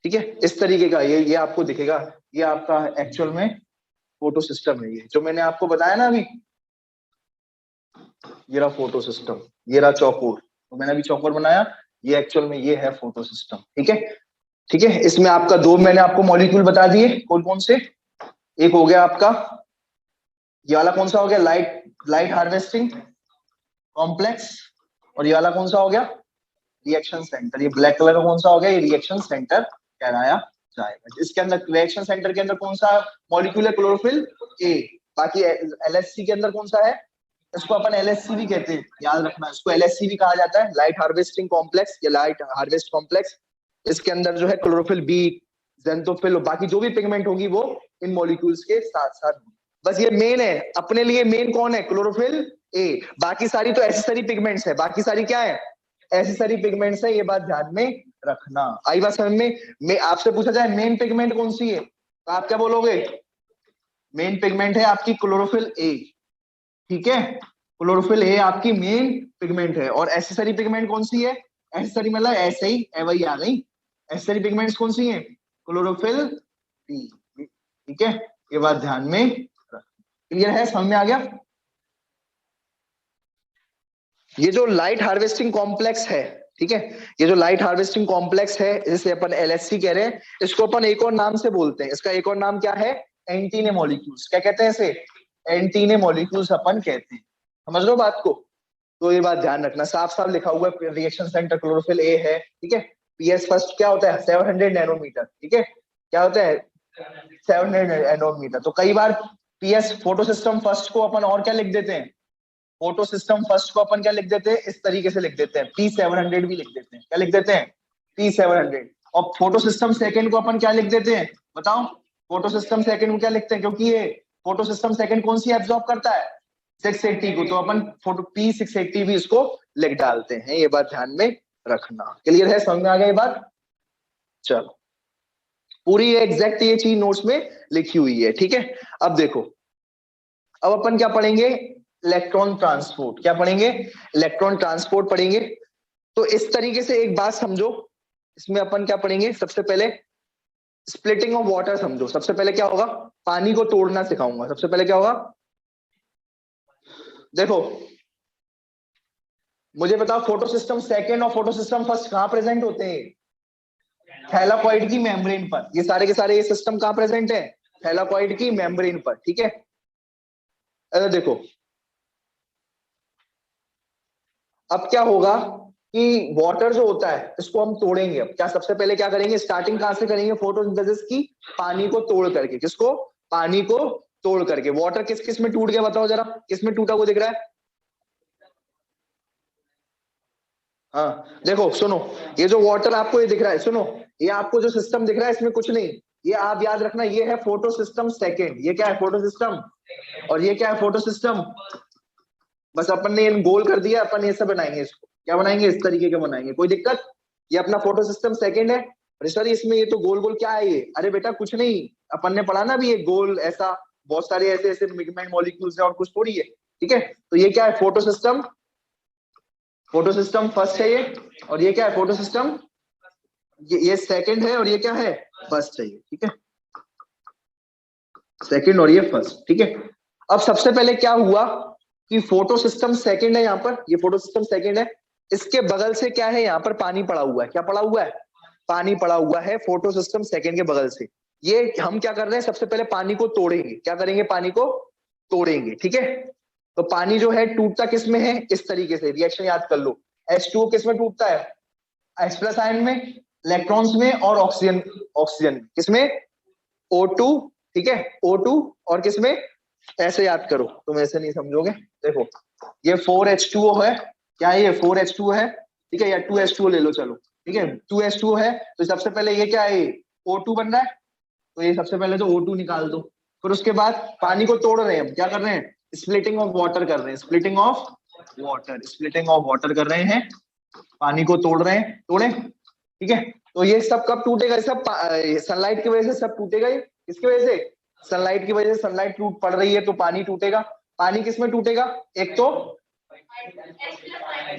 ठीक है। इस तरीके का ये आपको दिखेगा, ये आपका एक्चुअल में फोटो सिस्टम है, ये जो मैंने आपको बताया ना अभी, ये रहा फोटो सिस्टम, ये रहा चौकोर, तो मैंने अभी चौकोर बनाया, ये एक्चुअल में ये है फोटो सिस्टम, ठीक है, ठीक है। इसमें आपका दो मैंने आपको मॉलिक्यूल बता दिए, कौन कौन से, एक हो गया आपका ये वाला, कौन सा हो गया, लाइट लाइट हार्वेस्टिंग कॉम्प्लेक्स, और ये वाला कौन सा हो गया, रिएक्शन सेंटर। ये ब्लैक कलर का कौन सा हो गया, ये रिएक्शन सेंटर कहलाया जाएगा। इसके अंदर रिएक्शन सेंटर के अंदर कौन सा मॉलिक्यूल है, क्लोरोफिल ए। बाकी एलएचसी के अंदर कौन सा है, इसको अपन एलएचसी भी कहते हैं, याद रखना, इसको एलएचसी भी कहा जाता है, लाइट हार्वेस्टिंग कॉम्प्लेक्स या लाइट हार्वेस्ट कॉम्प्लेक्स। इसके अंदर जो है क्लोरोफिल बी, जेंथोफिल, बाकी जो भी पिगमेंट होगी वो इन मॉलिक्यूल्स के साथ साथ। बस ये मेन है अपने लिए, मेन कौन है, क्लोरोफिल ए। बाकी सारी तो एसेसरी पिगमेंट्स है, बाकी सारी क्या है, एसेसरी पिगमेंट्स है, ये बात ध्यान में रखना। आई बात समझ में आपसे पूछा जाए मेन पिगमेंट कौन सी है, तो आप क्या बोलोगे, मेन पिगमेंट है आपकी क्लोरोफिल ए, ठीक है। क्लोरोफिल ए आपकी मेन पिगमेंट है। और एसेसरी पिगमेंट कौन सी है, एसेसरी मतलब ऐसे ही वही आ गई, एसेसरी पिगमेंट्स कौन सी है, क्लोरोफिल बी, ठीक है, ये बात ध्यान में रखना। क्लियर है, समझ में आ गया। ये जो लाइट हार्वेस्टिंग कॉम्प्लेक्स है, ठीक है, ये जो लाइट हार्वेस्टिंग कॉम्प्लेक्स है जिसे अपन एलएचसी कह रहे हैं, इसको अपन एक और नाम से बोलते हैं, इसका एक और नाम क्या है, एंटीने मॉलिक्यूल्स। क्या कहते हैं इसे, एंटीने मॉलिक्यूल्स अपन कहते हैं, समझ लो बात को। तो ये बात ध्यान रखना, साफ साफ लिखा हुआ है रिएक्शन सेंटर क्लोरोफिल ए है, ठीक है। पीएस फर्स्ट क्या होता है 700 नैनोमीटर, ठीक है, क्या होता है 700 नैनोमीटर। तो कई बार पीएस फोटो सिस्टम फर्स्ट को अपन और क्या लिख देते हैं, फोटो सिस्टम फर्स्ट को अपन क्या लिख देते हैं, इस तरीके से लिख देते हैं, P700 भी लिख देते हैं, क्या लिख देते हैं, P700। और फोटो सिस्टम सेकंड को अपन क्या लिख देते हैं, बताओ, फोटो सिस्टम सेकंड को क्या लिखते हैं, क्योंकि ये फोटो सिस्टम सेकंड कौन सी एब्जॉर्ब करता है 680 को, तो अपन फोटो P680 भी इसको लिख डालते हैं, ये बात ध्यान में रखना। क्लियर है, समझ में आ गया ये बात। चलो, पूरी एग्जैक्ट ये चीज नोट्स में लिखी हुई है, ठीक है। अब देखो, अब अपन क्या पढ़ेंगे, इलेक्ट्रॉन ट्रांसपोर्ट। क्या पढ़ेंगे, इलेक्ट्रॉन ट्रांसपोर्ट पढ़ेंगे। तो इस तरीके से एक बात समझो, इसमें अपन क्या पढ़ेंगे, सबसे पहले स्प्लिटिंग ऑफ वाटर समझो। सबसे पहले क्या होगा, पानी को तोड़ना सिखाऊंगा। सबसे पहले क्या होगा, देखो मुझे बताओ, फोटो सिस्टम सेकेंड और फोटो सिस्टम फर्स्ट कहां प्रेजेंट होते हैं, थैलाकॉइड की मेम्ब्रेन पर। ये सारे के सारे ये सिस्टम कहां प्रेजेंट है, थैलाकॉइड की मेम्ब्रेन पर, ठीक है। अरे देखो, अब क्या होगा कि वाटर जो होता है इसको हम तोड़ेंगे। अब क्या, सबसे पहले क्या करेंगे, स्टार्टिंग कहां से करेंगे, फोटोसिंथेसिस की, पानी को तोड़ करके। किसको, पानी को तोड़ करके। वाटर किस किस में टूट गया बताओ जरा, किस में टूटा वो दिख रहा है, हाँ देखो सुनो, ये जो वाटर आपको ये दिख रहा है, सुनो, ये आपको जो सिस्टम दिख रहा है इसमें कुछ नहीं, ये आप याद रखना, ये है फोटो सिस्टम सेकेंड। ये क्या है, फोटो सिस्टम, और ये क्या है, फोटो सिस्टम। बस अपन ने गोल कर दिया, अपन ये सब बनाएंगे इसको, क्या बनाएंगे, इस तरीके के बनाएंगे, कोई दिक्कत। ये अपना फोटो सिस्टम सेकंड है। अरे सर इसमें ये तो गोल गोल क्या है ये, अरे बेटा कुछ नहीं, अपन ने पढ़ा ना अभी, ये गोल ऐसा बहुत सारे ऐसे ऐसे पिगमेंट मॉलिक्यूल्स है और कुछ थोड़ी है, ठीक है। तो ये क्या है, photo system, photo system first है ये, और ये क्या है, फोटो सिस्टम ये सेकंड है, और ये क्या है, फर्स्ट है ये, ठीक है, सेकंड और ये फर्स्ट, ठीक है। अब सबसे पहले क्या हुआ कि फोटो सिस्टम सेकंड है, यहाँ पर ये फोटो सिस्टम सेकंड है, इसके बगल से क्या है, यहाँ पर पानी पड़ा हुआ है, क्या पड़ा हुआ है, पानी पड़ा हुआ है फोटो सिस्टम सेकंड के बगल से। ये हम क्या कर रहे हैं, सबसे पहले पानी को तोड़ेंगे, क्या करेंगे, पानी को तोड़ेंगे, ठीक है। तो पानी जो है टूटता किस में है, इस तरीके से, रिएक्शन याद कर लो, H2O किस में टूटता है, H प्लस आयन में, इलेक्ट्रॉन्स में, और ऑक्सीजन, ऑक्सीजन किसमें, O2, ठीक है, O2, और किसमें, ऐसे याद करो, तुम ऐसे नहीं समझोगे, देखो ये 4H2O है, क्या है ये 4H2O है, ठीक है, या 2H2O ले लो चलो, ठीक है, 2H2O है, तो सबसे पहले ये क्या है, O2 बन रहा है, तो ये सबसे पहले तो O2 निकाल दो, फिर उसके बाद पानी को तोड़ रहे हैं हम, क्या कर रहे हैं, स्प्लिटिंग ऑफ वाटर कर रहे हैं, splitting of water, splitting of water कर रहे हैं, पानी को तोड़ रहे हैं, तोड़े, ठीक है। तो ये सब कब टूटेगा, सब सनलाइट की वजह से सब टूटेगा, ये किसकी वजह से, सनलाइट की वजह से, सनलाइट टूट पड़ रही है तो पानी टूटेगा। पानी किसमें टूटेगा, एक तो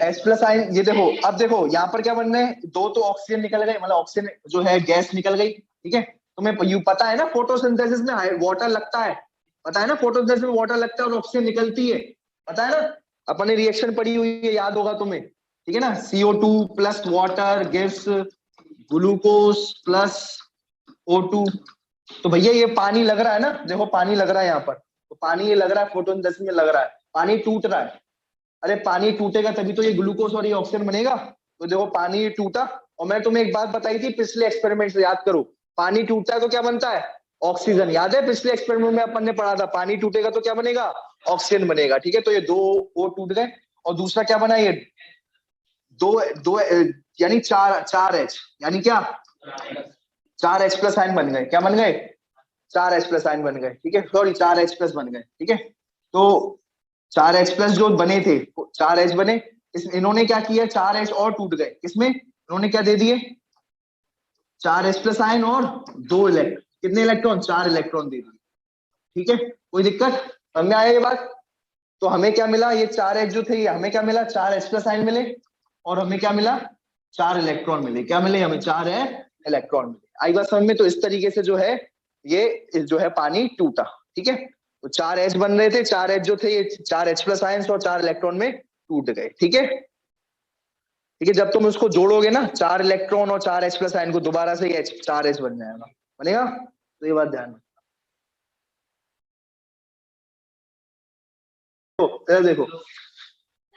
H प्लस आयन, ये देखो, अब देखो यहाँ पर क्या बन रहे हैं, दो तो ऑक्सीजन निकल गए, मतलब ऑक्सीजन जो है गैस निकल गई, ठीक है। तुम्हें यू पता है ना फोटोसिंथेसिस में वाटर लगता है, पता है ना, फोटोसिंथेसिस में वाटर लगता है और ऑक्सीजन निकलती है, पता है ना, अपन ने रिएक्शन पढ़ी हुई है, याद होगा तुम्हें, ठीक है ना, CO2 plus water gives glucose plus O2। तो भैया ये पानी लग रहा है ना, देखो पानी लग रहा है यहाँ पर, तो पानी ये लग रहा है फोटोसिंथेसिस में लग रहा है, पानी टूट रहा है, अरे पानी टूटेगा तभी तो ये ग्लूकोज और ये ऑक्सीजन बनेगा, तो देखो पानी ये टूटा, और मैं तुम्हें एक बात बताई थी पिछले एक्सपेरिमेंट से, याद करो, पानी टूटता है तो क्या बनता है, ऑक्सीजन, याद है पिछले एक्सपेरिमेंट में अपन ने पढ़ा था, पानी टूटेगा तो क्या बनेगा, ऑक्सीजन बनेगा, ठीक है। तो ये दो O टूट गए, और दूसरा क्या बना, ये दो दो यानी चार चार H, यानी क्या, चार H प्लस आयन बन गए, क्या बन गए, चार H प्लस आयन बन गए, ठीक है, सॉरी चार H प्लस बन गए, ठीक है। तो चार H प्लस जो बने थे, चार H बने, इन्होंने क्या किया, चार H और टूट गए, इसमें इन्होंने क्या दे दिए, चार H प्लस आयन और दो इलेक्ट्रॉन, कितने इलेक्ट्रॉन, चार इलेक्ट्रॉन दे दिए, ठीक है, कोई दिक्कत, समझ में आया ये बात। तो हमें क्या मिला, ये चार H जो थे, ये हमें क्या मिला, चार H प्लस आयन मिले, और हमें क्या मिला, चार इलेक्ट्रॉन मिले, क्या मिले हमें, चार है इलेक्ट्रॉन मिले, आई बात समझ में। तो इस तरीके से जो है ये जो है पानी टूटा, ठीक है। तो चार H बन रहे थे, चार H जो थे ये चार H प्लस आयंस और चार इलेक्ट्रॉन में टूट गए, ठीक है, ठीक है। जब तुम उसको जोड़ोगे ना, चार इलेक्ट्रॉन और चार H प्लस आयन को, दोबारा से ये चार H बन जाएगा, बनेगा, तो ये बात ध्यान में देखो,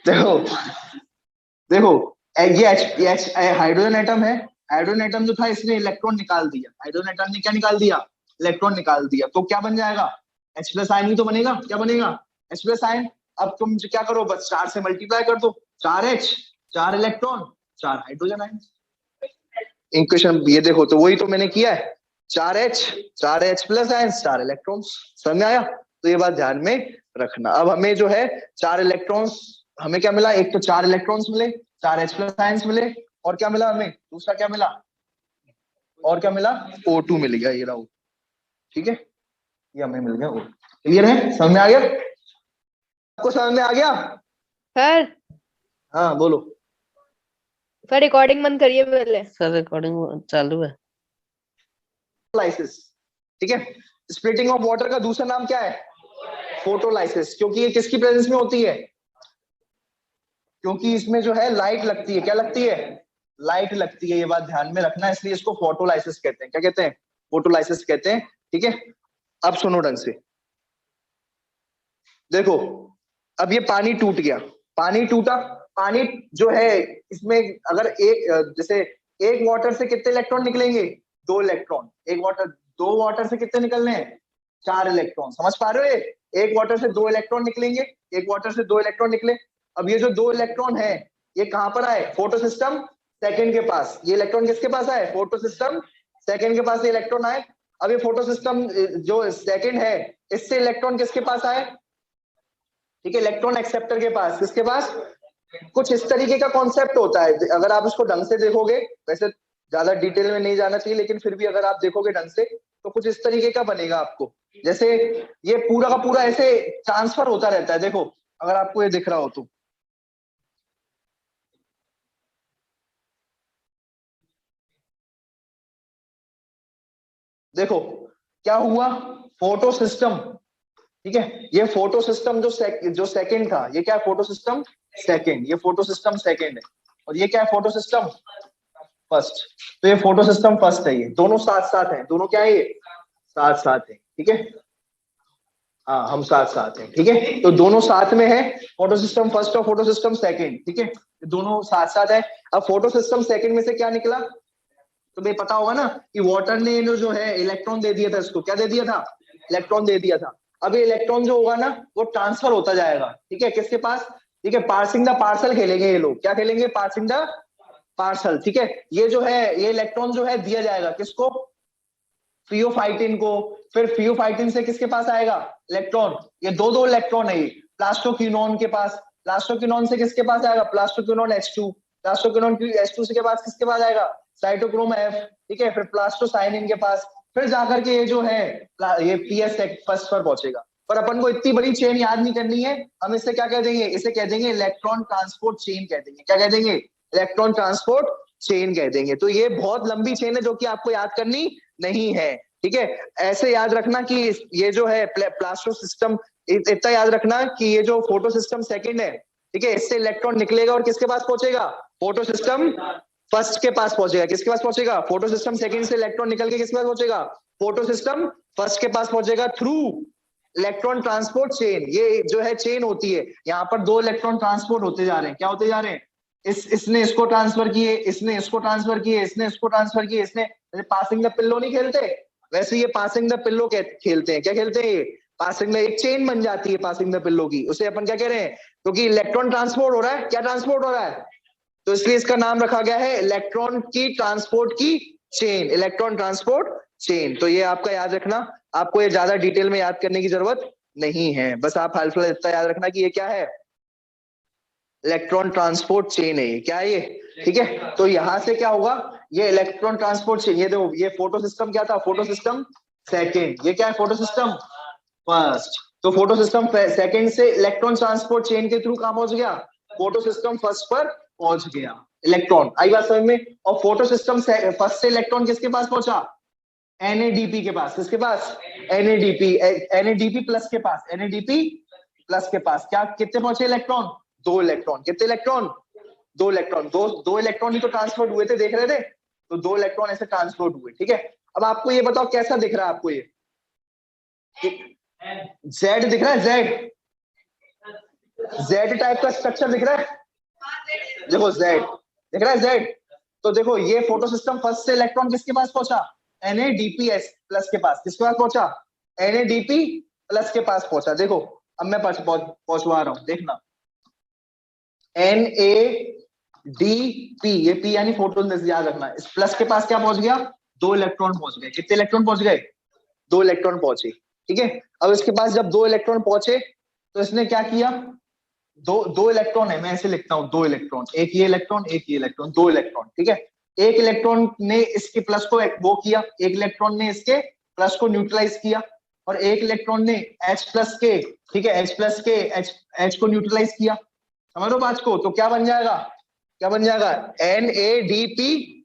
देखो देखो ये H हाइड्रोजन एटम है, हाइड्रोजन एटम जो था इसने इलेक्ट्रॉन निकाल दिया, हाइड्रोजन एटम ने क्या निकाल दिया, इलेक्ट्रॉन निकाल दिया, तो क्या बन जाएगा, H प्लस आयन ही तो बनेगा, क्या बनेगा, H प्लस आयन। अब तुम क्या करो, बस चार से मल्टीप्लाई कर दो, चार H, चार इलेक्ट्रॉन, चार हाइड्रोजन आयन, इक्वेशन ये देखो, तो वही तो मैंने किया है, चार H प्लस आयन, चार इलेक्ट्रॉन्स, समझ में आया। तो ये बात ध्यान में रखना। अब हमें जो है चार इलेक्ट्रॉन्स, हमें क्या मिला, एक तो चार इलेक्ट्रॉन्स मिले, चार H प्लस आयंस मिले, और क्या मिला हमें, दूसरा क्या मिला, और क्या मिला, O2 मिल गया, ये रहा, ठीक है, ये हमें मिल गया O2। क्लियर है, समझ में आ गया, आपको समझ में आ गया सर हाँ बोलो। सर रिकॉर्डिंग बंद करिए पहले। सर रिकॉर्डिंग चालू है। फोटोलाइसिस, ठीक है, स्प्लिटिंग ऑफ वाटर का दूसरा नाम क्या है, फोटोलाइसिस, क्योंकि ये किसकी प्रेजेंस में होती है, क्योंकि इसमें जो है लाइट लगती है, क्या लगती है, लाइट लगती है, ये बात ध्यान में रखना, इसलिए इसको फोटोलाइसिस कहते हैं, क्या कहते हैं, फोटोलाइसिस कहते हैं, ठीक है। अब सुनो ढंग से, देखो अब ये पानी टूट गया, पानी टूटा, पानी जो है इसमें अगर एक जैसे एक वाटर से कितने इलेक्ट्रॉन निकलेंगे, दो इलेक्ट्रॉन, एक वाटर, दो वाटर से कितने निकलने हैं, चार इलेक्ट्रॉन, समझ पा रहे हो, ये एक वाटर से दो इलेक्ट्रॉन निकलेंगे, एक वाटर से दो इलेक्ट्रॉन निकले। अब ये जो दो इलेक्ट्रॉन है ये कहां पर आए, फोटो सिस्टम सेकंड के पास, ये इलेक्ट्रॉन किसके पास आए, फोटो सिस्टम सेकंड के पास ये इलेक्ट्रॉन आए। अब ये फोटो सिस्टम जो सेकंड है इससे इलेक्ट्रॉन किसके पास आए, ठीक है, इलेक्ट्रॉन एक्सेप्टर के पास, किसके पास, कुछ इस तरीके का कॉन्सेप्ट होता है, अगर आप इसको ढंग से देखोगे, वैसे ज्यादा डिटेल में नहीं जाना चाहिए, लेकिन फिर भी अगर आप देखोगे ढंग से तो कुछ इस तरीके का बनेगा आपको। जैसे ये पूरा का पूरा ऐसे ट्रांसफर होता रहता है, देखो अगर आपको ये दिख रहा हो तो, देखो क्या हुआ, फोटो सिस्टम, ठीक है, ये फोटो सिस्टम जो सेकंड था, ये क्या है, फोटो सिस्टम सेकंड, ये फोटो सिस्टम सेकंड है, और ये क्या है, फोटो सिस्टम फर्स्ट। तो ये फोटो सिस्टम फर्स्ट है, ये दोनों साथ साथ हैं, दोनों क्या है, ये साथ साथ है, ठीक है, हाँ हम साथ साथ हैं, ठीक है, तो दोनों साथ में है, फोटो सिस्टम फर्स्ट और फोटो सिस्टम सेकंड, ठीक है, दोनों साथ साथ है। अब फोटो सिस्टम सेकंड में से क्या निकला, तुम्हें पता होगा ना कि वाटर ने जो है इलेक्ट्रॉन दे दिया था, इसको क्या दे दिया था, इलेक्ट्रॉन दे दिया था। अब ये इलेक्ट्रॉन जो होगा ना वो ट्रांसफर होता जाएगा, ठीक है, किसके पास, ठीक है, पार्सिंग द पार्सल खेलेंगे ये लोग, क्या खेलेंगे, पार्सिंग द पार्सल, ठीक है, ये जो है ये इलेक्ट्रॉन जो है दिया जाएगा किसको, फियोफाइटिन को, फिर फियोफाइटिन से किसके पास आएगा इलेक्ट्रॉन, ये दो दो इलेक्ट्रॉन है, प्लास्टोक्विनोन के पास, प्लास्टोक्विनोन से किसके पास आएगा, प्लास्टोक्विनोन H2, प्लास्टोक्विनोन H2 से के पास किसके पास आएगा, साइटोक्रोम F, ठीक है, फिर प्लास्टोसाइनिन के पास, फिर जाकर के ये जो है ये PS फर्स्ट पर पहुंचेगा। पर अपन को इतनी बड़ी चेन याद नहीं करनी है, हम इसे क्या कह देंगे, इसे कह देंगे इलेक्ट्रॉन ट्रांसपोर्ट चेन कह देंगे, क्या कह देंगे, इलेक्ट्रॉन ट्रांसपोर्ट चेन कह देंगे। तो ये बहुत लंबी चेन है जो कि आपको याद करनी नहीं है, ठीक है, ऐसे याद रखना कि ये जो है प्लास्टो सिस्टम, इतना याद रखना कि ये जो फोटो सिस्टम सेकंड है, ठीक है, इससे इलेक्ट्रॉन निकलेगा और किसके पास पहुंचेगा, फोटो सिस्टम फर्स्ट के पास पहुंचेगा, किसके पास पहुंचेगा, फोटो सिस्टम सेकंड से इलेक्ट्रॉन निकल के किसके पास पहुंचेगा, फोटो सिस्टम फर्स्ट के पास पहुंचेगा थ्रू इलेक्ट्रॉन ट्रांसपोर्ट चेन। ये जो है चेन होती है, यहाँ पर दो इलेक्ट्रॉन ट्रांसपोर्ट होते जा रहे हैं, क्या होते जा रहे हैं, इसने इसको ट्रांसफर किए, इसने इसको ट्रांसफर किए, इसने इसको ट्रांसफर किए, इसने, पासिंग द पिल्लो नहीं खेलते, वैसे ये पासिंग द पिल्लो खेलते हैं, क्या खेलते हैं, ये पासिंग द, एक चेन बन जाती है पासिंग द पिल्लो की, उसे अपन क्या कह रहे हैं, क्योंकि इलेक्ट्रॉन ट्रांसपोर्ट हो रहा है, क्या ट्रांसपोर्ट हो रहा है, तो इसलिए इसका नाम रखा गया है इलेक्ट्रॉन की ट्रांसपोर्ट की चेन, इलेक्ट्रॉन ट्रांसपोर्ट चेन। तो ये आपका याद रखना, आपको ये ज्यादा डिटेल में याद करने की जरूरत नहीं है, बस आप हल्का इतना याद रखना कि ये क्या है, इलेक्ट्रॉन ट्रांसपोर्ट चेन है, ये क्या है ये, ठीक है। तो यहां से क्या होगा, ये इलेक्ट्रॉन ट्रांसपोर्ट चेन, ये देखो ये फोटो सिस्टम क्या था, फोटो सिस्टम सेकंड, ये क्या है, फोटो सिस्टम फर्स्ट। तो फोटो सिस्टम सेकंड से इलेक्ट्रॉन ट्रांसपोर्ट चेन के थ्रू कहां पहुंच गया, फोटो सिस्टम फर्स्ट पर पहुंच गया इलेक्ट्रॉन, आई बात समझ में। और फोटो सिस्टम फर्स्ट से इलेक्ट्रॉन किसके पास पहुंचा, NADP के पास, किसके पास, NADP प्लस के पास, NADP प्लस के पास क्या, कितने पहुंचे इलेक्ट्रॉन, दो इलेक्ट्रॉन, कितने इलेक्ट्रॉन, दो इलेक्ट्रॉन, दो इलेक्ट्रॉन ही तो ट्रांसफर हुए थे, देख रहे थे, तो दो इलेक्ट्रॉन ऐसे ट्रांसफर हुए, ठीक है। अब आपको ये बताओ कैसा दिख रहा है आपको, ये Z दिख रहा है, Z टाइप का स्ट्रक्चर दिख रहा है, देखो Z दिख रहा है, Z, तो देखो ये फोटो सिस्टम फर्स्ट से इलेक्ट्रॉन किसके पास पहुंचा, NADPS प्लस के पास, किसके पास पहुंचा, NADP प्लस के पास पहुंचा। देखो अब मैं पहुंचवा रहा हूं, देखना, NADP, ये P यानी फोटोन, याद रखना, इस प्लस के पास क्या पहुंच गया, दो इलेक्ट्रॉन पहुंच गए, कितने इलेक्ट्रॉन पहुंच गए, दो इलेक्ट्रॉन पहुंचे, ठीक है। अब इसके पास जब दो इलेक्ट्रॉन पहुंचे तो इसने क्या किया, दो इलेक्ट्रॉन है, मैं ऐसे लिखता हूं, दो इलेक्ट्रॉन, एक ये इलेक्ट्रॉन, एक ये इलेक्ट्रॉन, दो इलेक्ट्रॉन, ठीक है। एक इलेक्ट्रॉन ने इसके प्लस को वो किया, एक इलेक्ट्रॉन ने इसके प्लस को न्यूट्रलाइज किया, और एक इलेक्ट्रॉन ने H प्लस के, ठीक है, H प्लस के H को न्यूट्रलाइज किया, समझ लो बात को। तो क्या बन जाएगा, क्या बन जाएगा, NADPH।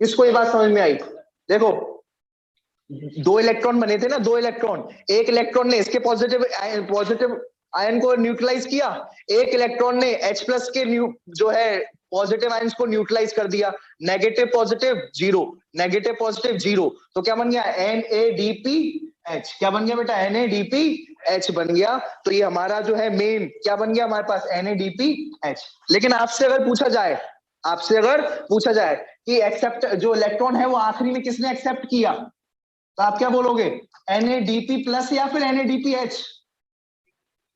किसको ये बात समझ में आई, देखो दो इलेक्ट्रॉन बने थे ना, दो इलेक्ट्रॉन, एक इलेक्ट्रॉन ने इसके पॉजिटिव आयन को न्यूट्रलाइज किया, एक इलेक्ट्रॉन ने H प्लस के जो है पॉजिटिव आयंस को न्यूट्रलाइज कर दिया, negative positive zero, negative positive zero, तो क्या बन गया, NADPH, क्या बन गया बेटा, NADPH बन गया। तो ये हमारा जो है मेन क्या बन गया हमारे पास, NADPH। लेकिन आपसे अगर पूछा जाए कि एक्सेप्ट जो इलेक्ट्रॉन है वो आखिरी में किसने एक्सेप्ट किया, तो आप क्या बोलोगे, NADP प्लस या फिर NADPH,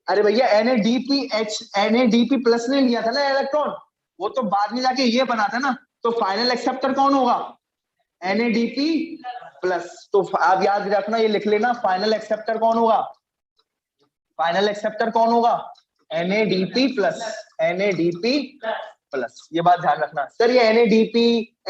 अरे भैया NADP प्लस ने लिया था ना इलेक्ट्रॉन, वो तो बाद में जाके ये बना था ना, तो फाइनल एक्सेप्टर कौन होगा, NADP प्लस। तो आप याद रखना, ये लिख लेना, फाइनल एक्सेप्टर कौन होगा, फाइनल एक्सेप्टर कौन होगा? NADP plus, NADP plus. ये बात ध्यान रखना सर, ये NADP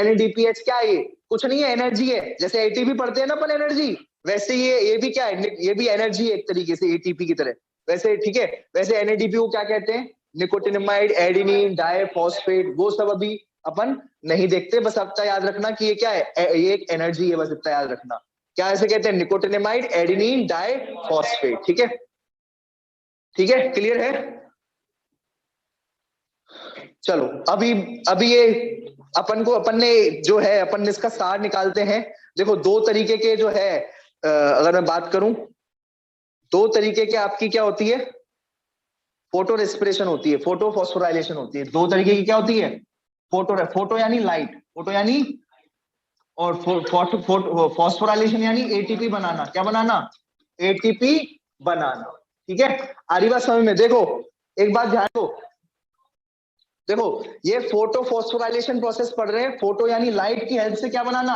NADPH क्या है? ये कुछ नहीं है, एनर्जी है। जैसे एटीपी पढ़ते हैं ना अपन एनर्जी, वैसे ये भी क्या है? ये भी एनर्जी है एक तरीके से, एटीपी की तरह वैसे, ठीक है। वैसे NADP को क्या कहते हैं? निकोटिनामाइड, एडेनिन, डाइफॉस्फेट, वो सब अभी अपन नहीं देखते। बस इतना याद रखना कि ये क्या है, ये एक एनर्जी है, बस इतना याद रखना। क्या ऐसे कहते हैं? Nicotinamide, adenine, diphosphate. ठीक है, ठीक है, क्लियर है? चलो अभी ये अपन ने जो है, अपन ने इसका सार निकालते हैं। देखो दो तरीके के जो है, अगर मैं बात करूं, दो तरीके के आपकी क्या होती है? फोटो रेस्पिरेशन होती है, फोटो फॉस्फोराइलेशन होती है। दो तरीके की क्या होती है? फोटो यानी लाइट, फोटो यानी, और फॉस्फोराइलेशन यानी एटीपी बनाना। क्या बनाना? एटीपी बनाना। ठीक है, आ रही बात समझ में? देखो एक बात ध्यान दो, देखो ये फोटो फॉस्फोराइलेशन प्रोसेस पढ़ रहे हैं। फोटो यानी लाइट की हेल्प से क्या बनाना?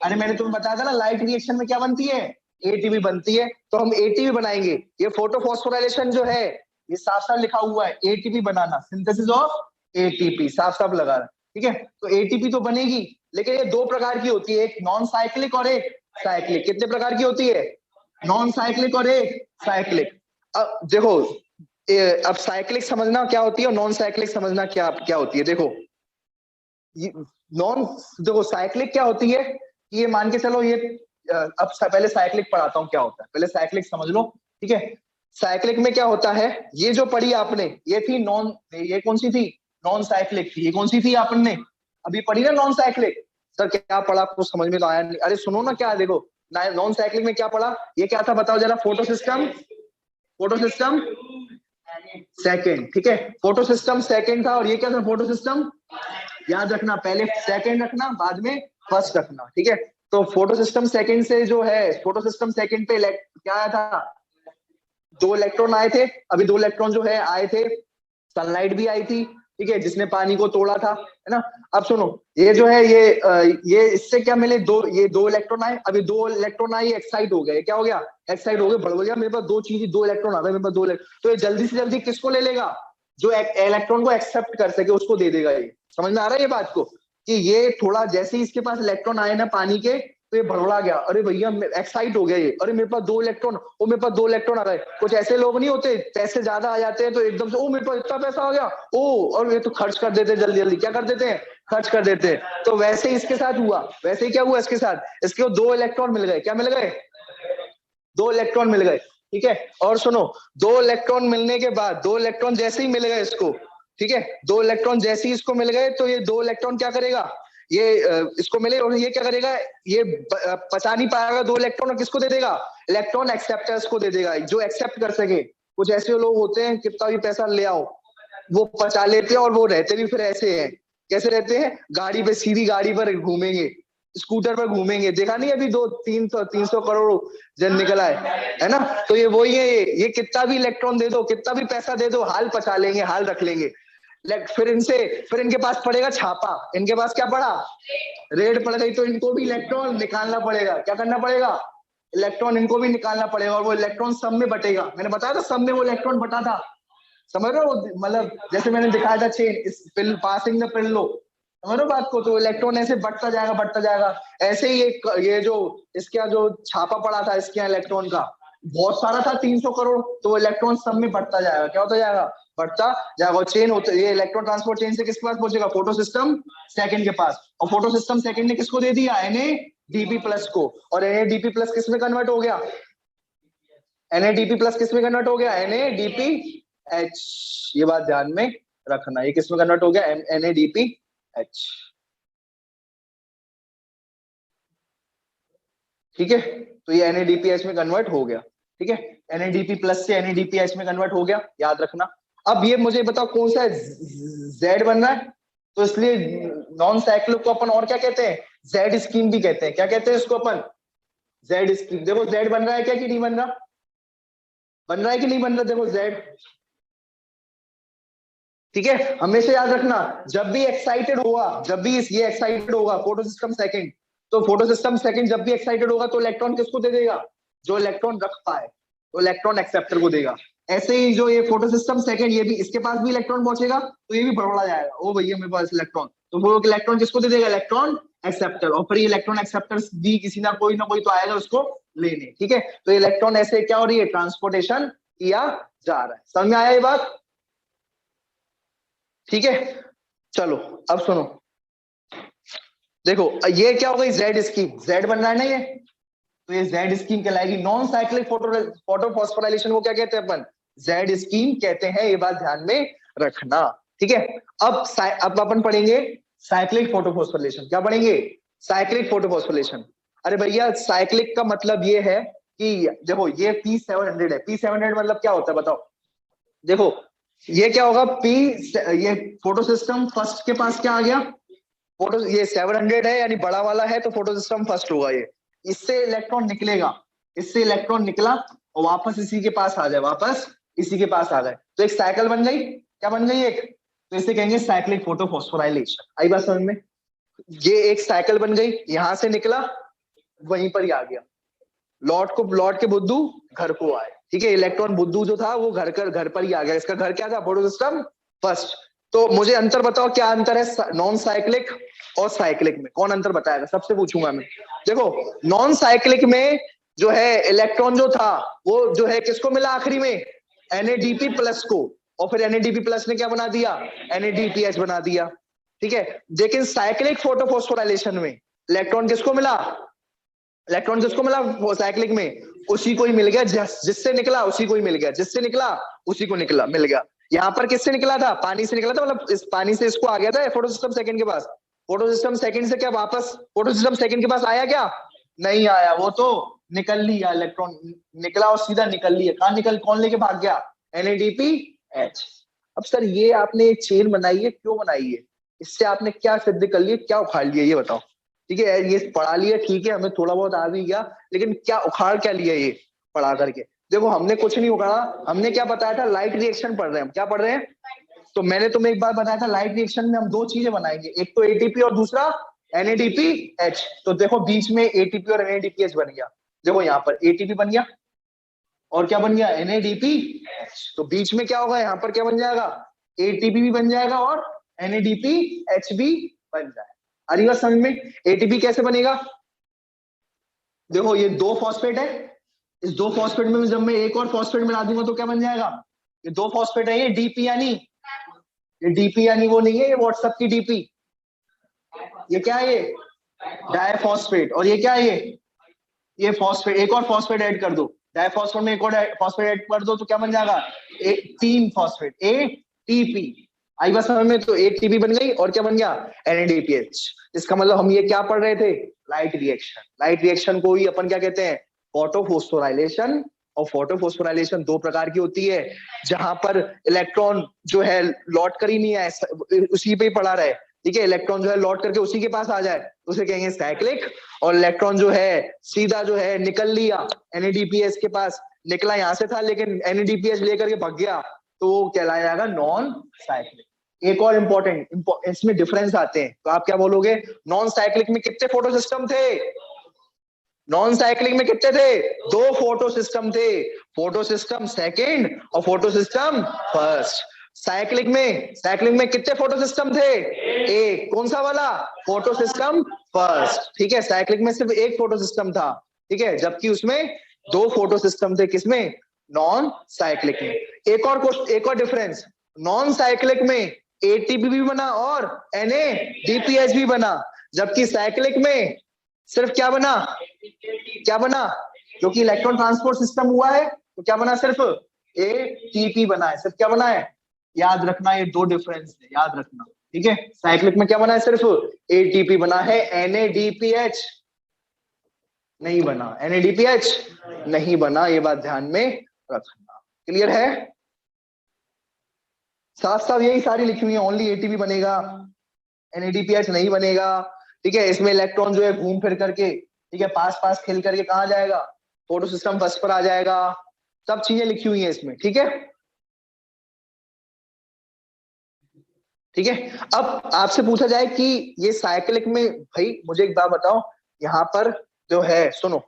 अरे मैंने तुम्हें बताया था ना, लाइट रिएक्शन में क्या बनती है? एटीपी बनती है। तो हम एटीपी बनाएंगे। ये फोटो फॉस्फोराइलेशन जो है, ये साफ साफ लिखा हुआ है, ATP banana, synthesis of ATP, साफ साफ लगा रहा है। ठीक है, तो एटीपी तो बनेगी, लेकिन ये दो प्रकार की होती है, एक नॉन साइक्लिक और एक साइक्लिक। कितने प्रकार की होती है? नॉन साइक्लिक और एक साइक्लिक। अब देखो, अब साइक्लिक समझना क्या होती है और नॉन साइक्लिक समझना क्या क्या होती है। देखो देखो साइक्लिक क्या होती है, ये मान के चलो, ये अब पहले साइक्लिक पढ़ाता हूँ क्या होता है, पहले साइक्लिक समझ लो। ठीक है, साइक्लिक में क्या होता है, ये जो पढ़ी आपने, ये थी ये कौन सी थी? नॉन साइक्लिक थी। ये कौन सी थी आपने अभी पढ़ी ना? Non cyclic. सर क्या पढ़ा, आपको समझ में तो आया नहीं? अरे सुनो ना, क्या देखो नॉन साइक्लिक में क्या पढ़ा, ये क्या था बताओ जरा? Photo system second. ठीक है, फोटो सिस्टम सेकंड था, और ये क्या था? Photo system. याद रखना, पहले सेकंड रखना, बाद में फर्स्ट रखना। ठीक है, तो फोटो सिस्टम सेकंड से जो है, फोटो सिस्टम सेकंड पे क्या आया था? 2 इलेक्ट्रॉन आए थे। अभी 2 इलेक्ट्रॉन जो है आए थे, सनलाइट भी आई थी, ठीक है, जिसने पानी को तोड़ा था, है ना। अब सुनो, ये जो है, ये इससे क्या मिले? ये 2 इलेक्ट्रॉन आए। अभी 2 इलेक्ट्रॉन आए, एक्साइट हो गए। क्या हो गया? एक्साइट हो गए, बढ़ गया। मेरे पास 2 चीज, 2 इलेक्ट्रॉन आ गए मेरे पास, 2 इलेक्ट्रॉन। तो ये जल्दी से जल्दी किसको ले लेगा? जो इलेक्ट्रॉन को एक्सेप्ट कर सके उसको दे देगा। ये समझ में आ रहा है ये बात को, कि ये थोड़ा जैसे ही इसके पास इलेक्ट्रॉन आए ना पानी के, तो ये भड़बड़ा गया। अरे भैया एक्साइट हो गया ये, अरे मेरे पास 2 इलेक्ट्रॉन, ओ मेरे पास 2 इलेक्ट्रॉन आ रहा है। कुछ ऐसे लोग नहीं होते, पैसे ज्यादा आ जाते हैं तो एकदम से, ओ मेरे पास इतना पैसा आ गया, ओ, और ये तो खर्च कर देते हैं जल्दी जल्दी। क्या कर देते हैं? खर्च कर देते हैं। तो वैसे ही इसके साथ हुआ। वैसे ही क्या हुआ इसके साथ? इसके 2 इलेक्ट्रॉन मिल गए। क्या मिल गए? 2 इलेक्ट्रॉन मिल गए। ठीक है, और सुनो, 2 इलेक्ट्रॉन मिलने के बाद, 2 इलेक्ट्रॉन जैसे ही मिल गए इसको, ठीक है, 2 इलेक्ट्रॉन जैसे ही इसको मिल गए, तो ये 2 इलेक्ट्रॉन क्या करेगा? ये इसको मिले, और ये क्या करेगा? ये पचा नहीं पाएगा 2 इलेक्ट्रॉन, और किसको दे देगा? इलेक्ट्रॉन एक्सेप्टर्स को दे देगा, जो एक्सेप्ट कर सके। कुछ ऐसे लोग होते हैं, कितना भी पैसा ले आओ, वो पचा लेते हैं, और वो रहते भी फिर ऐसे हैं। कैसे रहते हैं? गाड़ी पे, सीधी गाड़ी पर घूमेंगे, स्कूटर पर घूमेंगे। देखा नहीं अभी 300 करोड़ जन निकला है ना। तो ये वही है, ये कितना भी इलेक्ट्रॉन दे दो, कितना भी पैसा दे दो, हाल पचा लेंगे, हाल रख लेंगे। फिर इनके पास पड़ेगा छापा। इनके पास क्या पड़ा? रेड पड़ गई, तो इनको भी इलेक्ट्रॉन निकालना पड़ेगा। क्या करना पड़ेगा? इलेक्ट्रॉन इनको भी निकालना पड़ेगा, और वो इलेक्ट्रॉन सब में बटेगा। मैंने बताया था सब में वो इलेक्ट्रॉन बटा था, समझ रहे हो? मतलब जैसे मैंने दिखाया था चेन पासिंग द पिल्लो, समझ रहे हो बात को? तो इलेक्ट्रॉन ऐसे बढ़ता जाएगा, बढ़ता जाएगा। ऐसे ही ये जो इसका जो छापा पड़ा था इसके इलेक्ट्रॉन का, बहुत सारा था, 300 करोड़। तो इलेक्ट्रॉन सब में बढ़ता जाएगा। क्या होता जाएगा? बढ़ता जाएगा। चेन होता, ये इलेक्ट्रॉन ट्रांसपोर्ट चेन से किसके पास पहुंचेगा? फोटो सिस्टम सेकंड के पास। और फोटो सिस्टम सेकंड ने किसको दे दिया? NADP प्लस को। और NADP प्लस किस में कन्वर्ट हो गया? NADP प्लस किस में कन्वर्ट हो गया? NADPH। ये बात ध्यान में रखना, ये किस में कन्वर्ट हो गया? NADPH। ठीक है, तो ये NADPH में कन्वर्ट हो गया। ठीक है, NADP प्लस से NADPH में कन्वर्ट हो गया, याद रखना। अब ये मुझे बताओ कौन सा Z बन रहा है? तो इसलिए नॉन साइक्लिक को अपन और क्या कहते हैं? Z स्कीम भी कहते हैं। क्या कहते हैं इसको अपन? Z scheme. देखो Z बन रहा है क्या कि नहीं बन रहा? बन रहा है कि नहीं बन रहा? देखो Z, ठीक है, हमेशा याद रखना, जब भी एक्साइटेड होगा, जब भी ये एक्साइटेड होगा फोटो सिस्टम सेकंड, तो फोटो सिस्टम सेकंड जब भी एक्साइटेड होगा, तो इलेक्ट्रॉन किसको दे देगा? जो इलेक्ट्रॉन रख पाए। तो इलेक्ट्रॉन एक्सेप्टर को देगा। ऐसे ही जो ये फोटो सिस्टम सेकंड, ये भी इसके पास भी इलेक्ट्रॉन पहुंचेगा तो ये भी बढ़ा जाएगा, ओ भैया मेरे पास इलेक्ट्रॉन, तो वो इलेक्ट्रॉन किसको दे देगा, इलेक्ट्रॉन एक्सेप्टर। और फिर ये इलेक्ट्रॉन एक्सेप्टर भी किसी ना कोई तो आएगा उसको लेने, ठीक है। तो इलेक्ट्रॉन ऐसे क्या हो रही है, ट्रांसपोर्टेशन किया जा रहा है। समझ में आया ये बात, ठीक है। चलो अब सुनो, देखो ये क्या हो गई, जेड स्कीम, जेड बन रहा है ना ये, तो ये जेड स्कीम कहलाएगी। नॉन साइक्लिक फोटोफॉस्फोराइलेशन को क्या कहते हैं अपन, जेड स्कीम कहते हैं, ये बात ध्यान में रखना, ठीक है। अब अपन पढ़ेंगे साइक्लिक फोटोफॉस्फोराइलेशन। क्या पढ़ेंगे, साइक्लिक फोटोफॉस्फोराइलेशन। अरे भैया साइक्लिक का मतलब ये है कि देखो ये P700 है, P700 मतलब क्या होता है बताओ। देखो ये क्या होगा, ये फोटो सिस्टम फर्स्ट के पास क्या आ गया, फोटो, ये 700 है यानी बड़ा वाला है, तो फोटो सिस्टम फर्स्ट होगा ये। इससे इलेक्ट्रॉन निकलेगा, इससे इलेक्ट्रॉन निकला और वापस इसी के पास आ जाए, वापस इसी के पास आ जाए, तो एक साइकिल बन गई। क्या बन गई एक, तो इसे कहेंगे साइक्लिक फोटोफॉस्फोराइलेशन। आई बात समझ में, ये एक साइकिल बन गई, यहां से निकला वहीं पर ही आ गया, लौट के बुद्धू घर को आए, ठीक है। इलेक्ट्रॉन बुद्धू जो था वो घर पर ही आ गया, इसका घर क्या था, फोटो सिस्टम फर्स्ट। तो मुझे अंतर बताओ, क्या अंतर है नॉन साइक्लिक और साइक्लिक में, कौन अंतर बताएगा, सबसे पूछूंगा मैं। देखो नॉन साइक्लिक में जो है इलेक्ट्रॉन जो था वो जो है किसको मिला आखिरी में, NADP प्लस को, और फिर NADP प्लस ने क्या बना दिया, NADPH बना दिया, ठीक है। लेकिन साइक्लिक फोटोफॉस्फोराइलेशन में इलेक्ट्रॉन किसको मिला, इलेक्ट्रॉन किसको मिला वो साइक्लिक में, उसी को ही मिल गया, जिससे निकला उसी को ही मिल गया, जिससे निकला उसी को निकला मिल गया। यहाँ पर किससे निकला था, पानी से निकला था, मतलब इस पानी से इसको आ गया था फोटो सिस्टम सेकंड के पास, फोटो सिस्टम सेकंड से क्या वापस फोटो सिस्टम सेकंड के पास आया क्या, नहीं आया, वो तो निकल लिया, इलेक्ट्रॉन निकला और सीधा निकल लिया। कहाँ निकल, कौन लेके भाग गया, NADPH। अब सर ये आपने एक चेन बनाई है, क्यों बनाई है, इससे आपने क्या सिद्ध कर लिया, क्या उखाड़ लिया, ये बताओ। ठीक है ये पढ़ा लिया, ठीक है, हमें थोड़ा बहुत आ भी गया, लेकिन क्या उखाड़ क्या लिया ये पढ़ा करके। देखो हमने कुछ नहीं उखाड़ा, हमने क्या बताया था, लाइट रिएक्शन पढ़ रहे हैं हम, क्या पढ़ रहे हैं। तो मैंने तुम्हें एक बार बताया था लाइट रिएक्शन में हम दो चीजें बनाएंगे, एक तो ATP और दूसरा NADPH। तो देखो बीच में ATP और NADPH बन गया, देखो यहाँ पर ATP बन गया और क्या बन गया, NADPH। तो बीच में क्या होगा, यहाँ पर क्या बन जाएगा, ATP भी बन जाएगा और NADPH भी बन जाएगा। आ रही बात समझ में, ATP कैसे बनेगा, देखो ये दो फॉस्फेट है, इस दो फॉस्फेट में जब मैं एक और फॉस्फेट मिला दूंगा तो क्या बन जाएगा, ये दो फॉस्फेट है, ये DP यानी, ये DP यानी वो नहीं है, ये व्हाट्सएप की DP, ये क्या है, ये डायफॉस्फेट। और ये क्या है, ये फॉस्फेट, एक और फॉस्फेट ऐड कर दो, डायफॉस्फेट में एक और फॉस्फेट ऐड कर दो तो क्या बन जाएगा, तीन फॉस्फेट, ATP। आई बात समझ में, तो ATP बन गई और क्या बन गया, NADPH। इसका मतलब हम ये क्या पढ़ रहे थे, लाइट रिएक्शन। लाइट रिएक्शन को ही अपन क्या कहते हैं, फोटोफॉस्फोराइलेशन। और फोटोफॉस्फोराइलेशन दो प्रकार की होती है, जहां पर इलेक्ट्रॉन जो है लौट कर ही नहीं आए, उसी पे ही पड़ा रहे, ठीक है, इलेक्ट्रॉन जो है लौट करके उसी के पास आ जाए उसे कहेंगे साइक्लिक। और इलेक्ट्रॉन जो है सीधा जो है निकल लिया, NADPH के पास निकला, यहां से था लेकिन NADPH लेकर के भाग गया, तो वो कहलाएगा नॉन साइक्लिक। एक और इंपॉर्टेंट, इसमें डिफरेंस आते हैं, तो आप क्या बोलोगे, नॉन साइक्लिक में कितने फोटो सिस्टम थे, नॉन साइक्लिक में कितने थे, दो फोटो सिस्टम थे, फोटो सिस्टम सेकंड और फोटो सिस्टम फर्स्ट। साइक्लिक में कितने फोटो सिस्टम थे, एक, कौन सा वाला, फोटो सिस्टम फर्स्ट, ठीक है। साइक्लिक में सिर्फ एक फोटो सिस्टम था, ठीक है, जबकि उसमें दो फोटो सिस्टम थे, किसमें, नॉन साइक्लिक में। एक और डिफरेंस, नॉन साइक्लिक में ATP भी बना और NADPH भी बना, जबकि साइक्लिक में सिर्फ क्या बना, क्योंकि इलेक्ट्रॉन ट्रांसपोर्ट सिस्टम हुआ है तो क्या बना, सिर्फ ATP बना है, सिर्फ क्या बना है, याद रखना, ये दो डिफरेंस है, याद रखना, ठीक है। साइक्लिक में क्या बना है, सिर्फ ATP बना है, NADPH नहीं बना, NADPH नहीं बना, ये बात ध्यान में रखना। क्लियर है, साफ साफ यही सारी लिखी हुई है, ओनली ATP बनेगा, NADPH नहीं बनेगा, ठीक है। इसमें इलेक्ट्रॉन जो है घूम फिर करके, ठीक है, पास खेल करके कहाँ जाएगा, फोटो सिस्टम फर्स्ट पर आ जाएगा, सब चीजें लिखी हुई है इसमें, ठीक है। ठीक है, अब आपसे पूछा जाए कि ये साइक्लिक में, भाई मुझे एक बात बताओ, यहाँ पर जो है सुनो,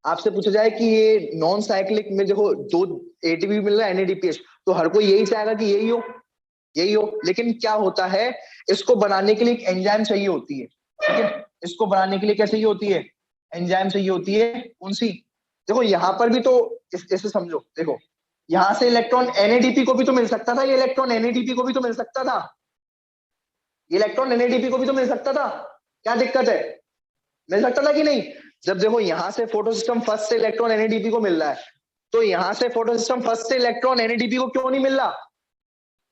आपसे पूछा जाए कि ये नॉन साइक्लिक में देखो दो एटीपी मिल रहा है NADPH, तो हर कोई यही चाहेगा कि यही हो, यही हो। लेकिन क्या होता है, इसको बनाने के लिए एक एंजाइम चाहिए होती है, ठीक है। इसको बनाने के लिए क्या चाहिए होती है, एंजाइम चाहिए होती है। कौन सी, देखो यहाँ पर भी तो ऐसे समझो, देखो यहां से इलेक्ट्रॉन NADP को भी तो मिल सकता था, ये इलेक्ट्रॉन NADP को भी तो मिल सकता था, ये इलेक्ट्रॉन NADP को भी तो मिल सकता था। क्या दिक्कत है, मिल सकता था कि नहीं। जब देखो यहां से फोटोसिस्टम फर्स्ट से इलेक्ट्रॉन NADP को मिल रहा है, तो यहां से फोटोसिस्टम फर्स्ट से इलेक्ट्रॉन NADP को क्यों नहीं मिल रहा।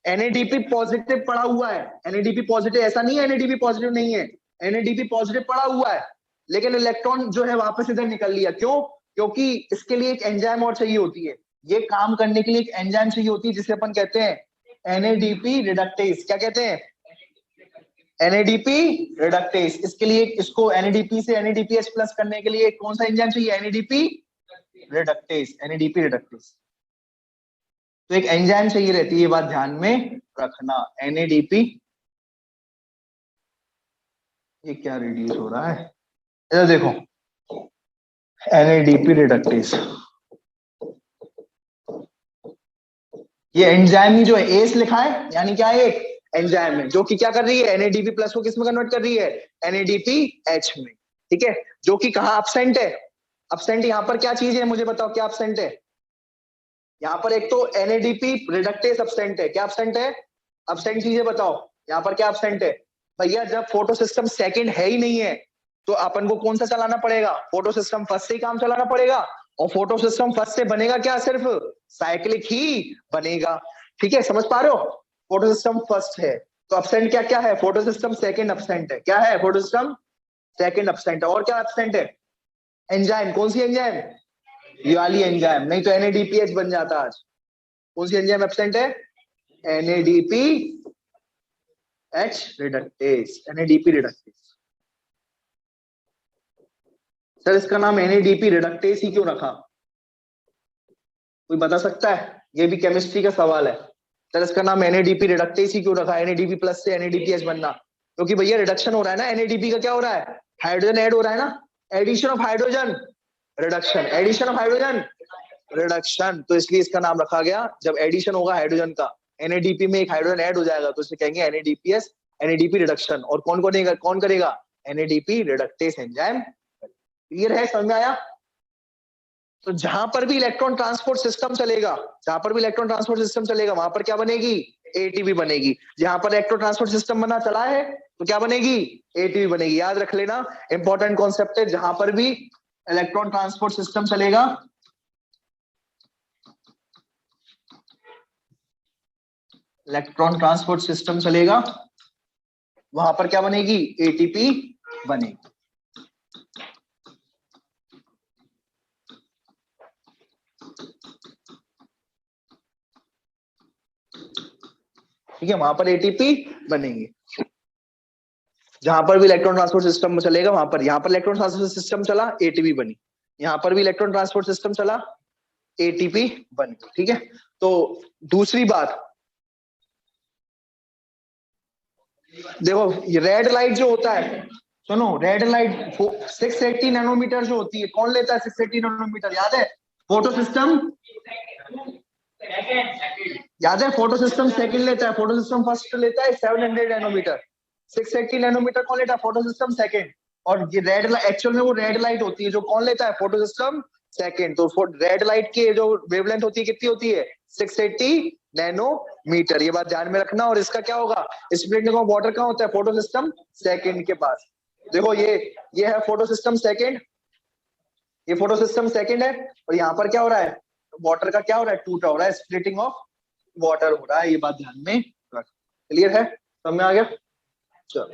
NADP पॉजिटिव पड़ा हुआ है, NADP पॉजिटिव, ऐसा नहीं है NADP पॉजिटिव नहीं है, NADP पॉजिटिव पड़ा हुआ है, लेकिन इलेक्ट्रॉन जो है वापस इधर निकल लिया। क्यों, क्योंकि इसके लिए एक एंजाइम और चाहिए होती है, ये काम करने के लिए एक एंजाइम चाहिए होती है जिसे अपन कहते हैं NADP रिडक्टेज। क्या कहते हैं, NADP रिडक्टेज। इसके लिए इसको NADP से NADPH प्लस करने के लिए कौन सा एंजाइम चाहिए, NADP रिडक्टेज, NADP रिडक्टेज। तो एक एंजाइम चाहिए रहती है, ये बात ध्यान में रखना। NADP, ये क्या रिड्यूस हो रहा है, इधर देखो, NADP रिडक्टेज, ये एंजाइम ही जो है एस लिखा है, यानी क्या है, एक एंजाइम है जो कि क्या कर रही है, NADP प्लस को किस में कन्वर्ट कर रही है, NADPH में, ठीक है। जो कि कहाँ एब्सेंट है, एब्सेंट यहाँ पर क्या चीज है, मुझे बताओ क्या एब्सेंट है। यहाँ पर एक तो NADP रिडक्टेज एब्सेंट है, क्या एब्सेंट है, एब्सेंट चीजें बताओ। यहाँ पर क्या एब्सेंट है भैया, जब फोटो सिस्टम सेकंड है ही नहीं है, तो अपन को कौन सा चलाना पड़ेगा, फोटो सिस्टम फर्स्ट से ही काम चलाना पड़ेगा। और फोटो सिस्टम फर्स्ट से बनेगा क्या, सिर्फ साइक्लिक ही बनेगा, ठीक है, समझ पा रहे हो। फोटो सिस्टम फर्स्ट है तो एब्सेंट क्या क्या है, फोटो सिस्टम सेकंड एब्सेंट है, क्या है, फोटो सिस्टम सेकंड एब्सेंट है। और क्या एब्सेंट है, एंजाइम, कौन सी एंजाइम, ये वाली एंजाइम, नहीं तो NADPH बन जाता आज। कौन सी एंजाइम एब्सेंट है, NADPH reductase, NADP reductase. Sir इसका नाम NADP रिडक्टेज ही क्यों रखा, कोई बता सकता है, ये भी केमिस्ट्री का सवाल है। सर इसका नाम NADP रिडक्टेज ही क्यों रखा, NADP प्लस से NADPH बनना, क्योंकि भैया रिडक्शन हो रहा है ना, NADP का क्या हो रहा है, हाइड्रोजन ऐड हो रहा है ना, addition of hydrogen, reduction, addition of hydrogen reduction, तो इसलिए इसका नाम रखा गया। जब एडिशन होगा हाइड्रोजन का, NADP में एक हाइड्रोजन ऐड हो जाएगा, तो इसे कहेंगे NADPS, NADP रिडक्शन। और कौन करेगा, NADP रिडक्टेज एंजाइम। क्लियर है, समझ में आया। तो जहां पर भी इलेक्ट्रॉन ट्रांसपोर्ट सिस्टम चलेगा, जहां पर भी इलेक्ट्रॉन ट्रांसपोर्ट सिस्टम चलेगा, वहां पर क्या बनेगी, ATP बनेगी। जहां पर इलेक्ट्रॉन ट्रांसपोर्ट सिस्टम बना चला है, तो क्या बनेगी, ATP बनेगी। याद रख लेना, इंपॉर्टेंट कॉन्सेप्ट है, जहां पर भी इलेक्ट्रॉन ट्रांसपोर्ट सिस्टम चलेगा, इलेक्ट्रॉन ट्रांसपोर्ट सिस्टम चलेगा, वहां पर क्या बनेगी, ATP बनेगी। ठीक है, वहां पर ATP बनेंगे। जहां पर भी इलेक्ट्रॉन ट्रांसपोर्ट सिस्टम चलेगा वहां पर, यहाँ पर इलेक्ट्रॉन ट्रांसपोर्ट सिस्टम चला, ATP बनी, यहाँ पर भी इलेक्ट्रॉन ट्रांसपोर्ट सिस्टम चला, ATP बनी, ठीक है। तो दूसरी बात देखो, ये रेड लाइट जो होता है, सुनो, रेड लाइट 680 नैनोमीटर जो होती है, कौन लेता है 680 नैनोमीटर, याद है, फोटो सिस्टम, याद है, फोटो सिस्टम सेकंड लेता है, फोटो सिस्टम फर्स्ट लेता है 700 नैनोमीटर, 680 नैनोमीटर कौन लेता है, फोटो सिस्टम सेकंड। और ये रेड लाइट एक्चुअल में वो रेड लाइट होती है जो कौन लेता है, फोटो सिस्टम सेकंड। तो रेड लाइट की जो वेवलेंथ होती है कितनी होती है, 680 नैनोमीटर, ये बात ध्यान में रखना। और इसका क्या होगा, स्प्लिटिंग ऑफ वाटर कहाँ होता है, फोटो सिस्टम सेकंड के पास। देखो ये है फोटो सिस्टम सेकंड, ये फोटो सिस्टम सेकंड है, और यहाँ पर क्या हो रहा है, वाटर का क्या हो रहा है, टूटा हो रहा है, स्प्लिटिंग ऑफ वाटर हो रहा है, ये बात ध्यान में रख। क्लियर है, समझ में आ गया, चलो।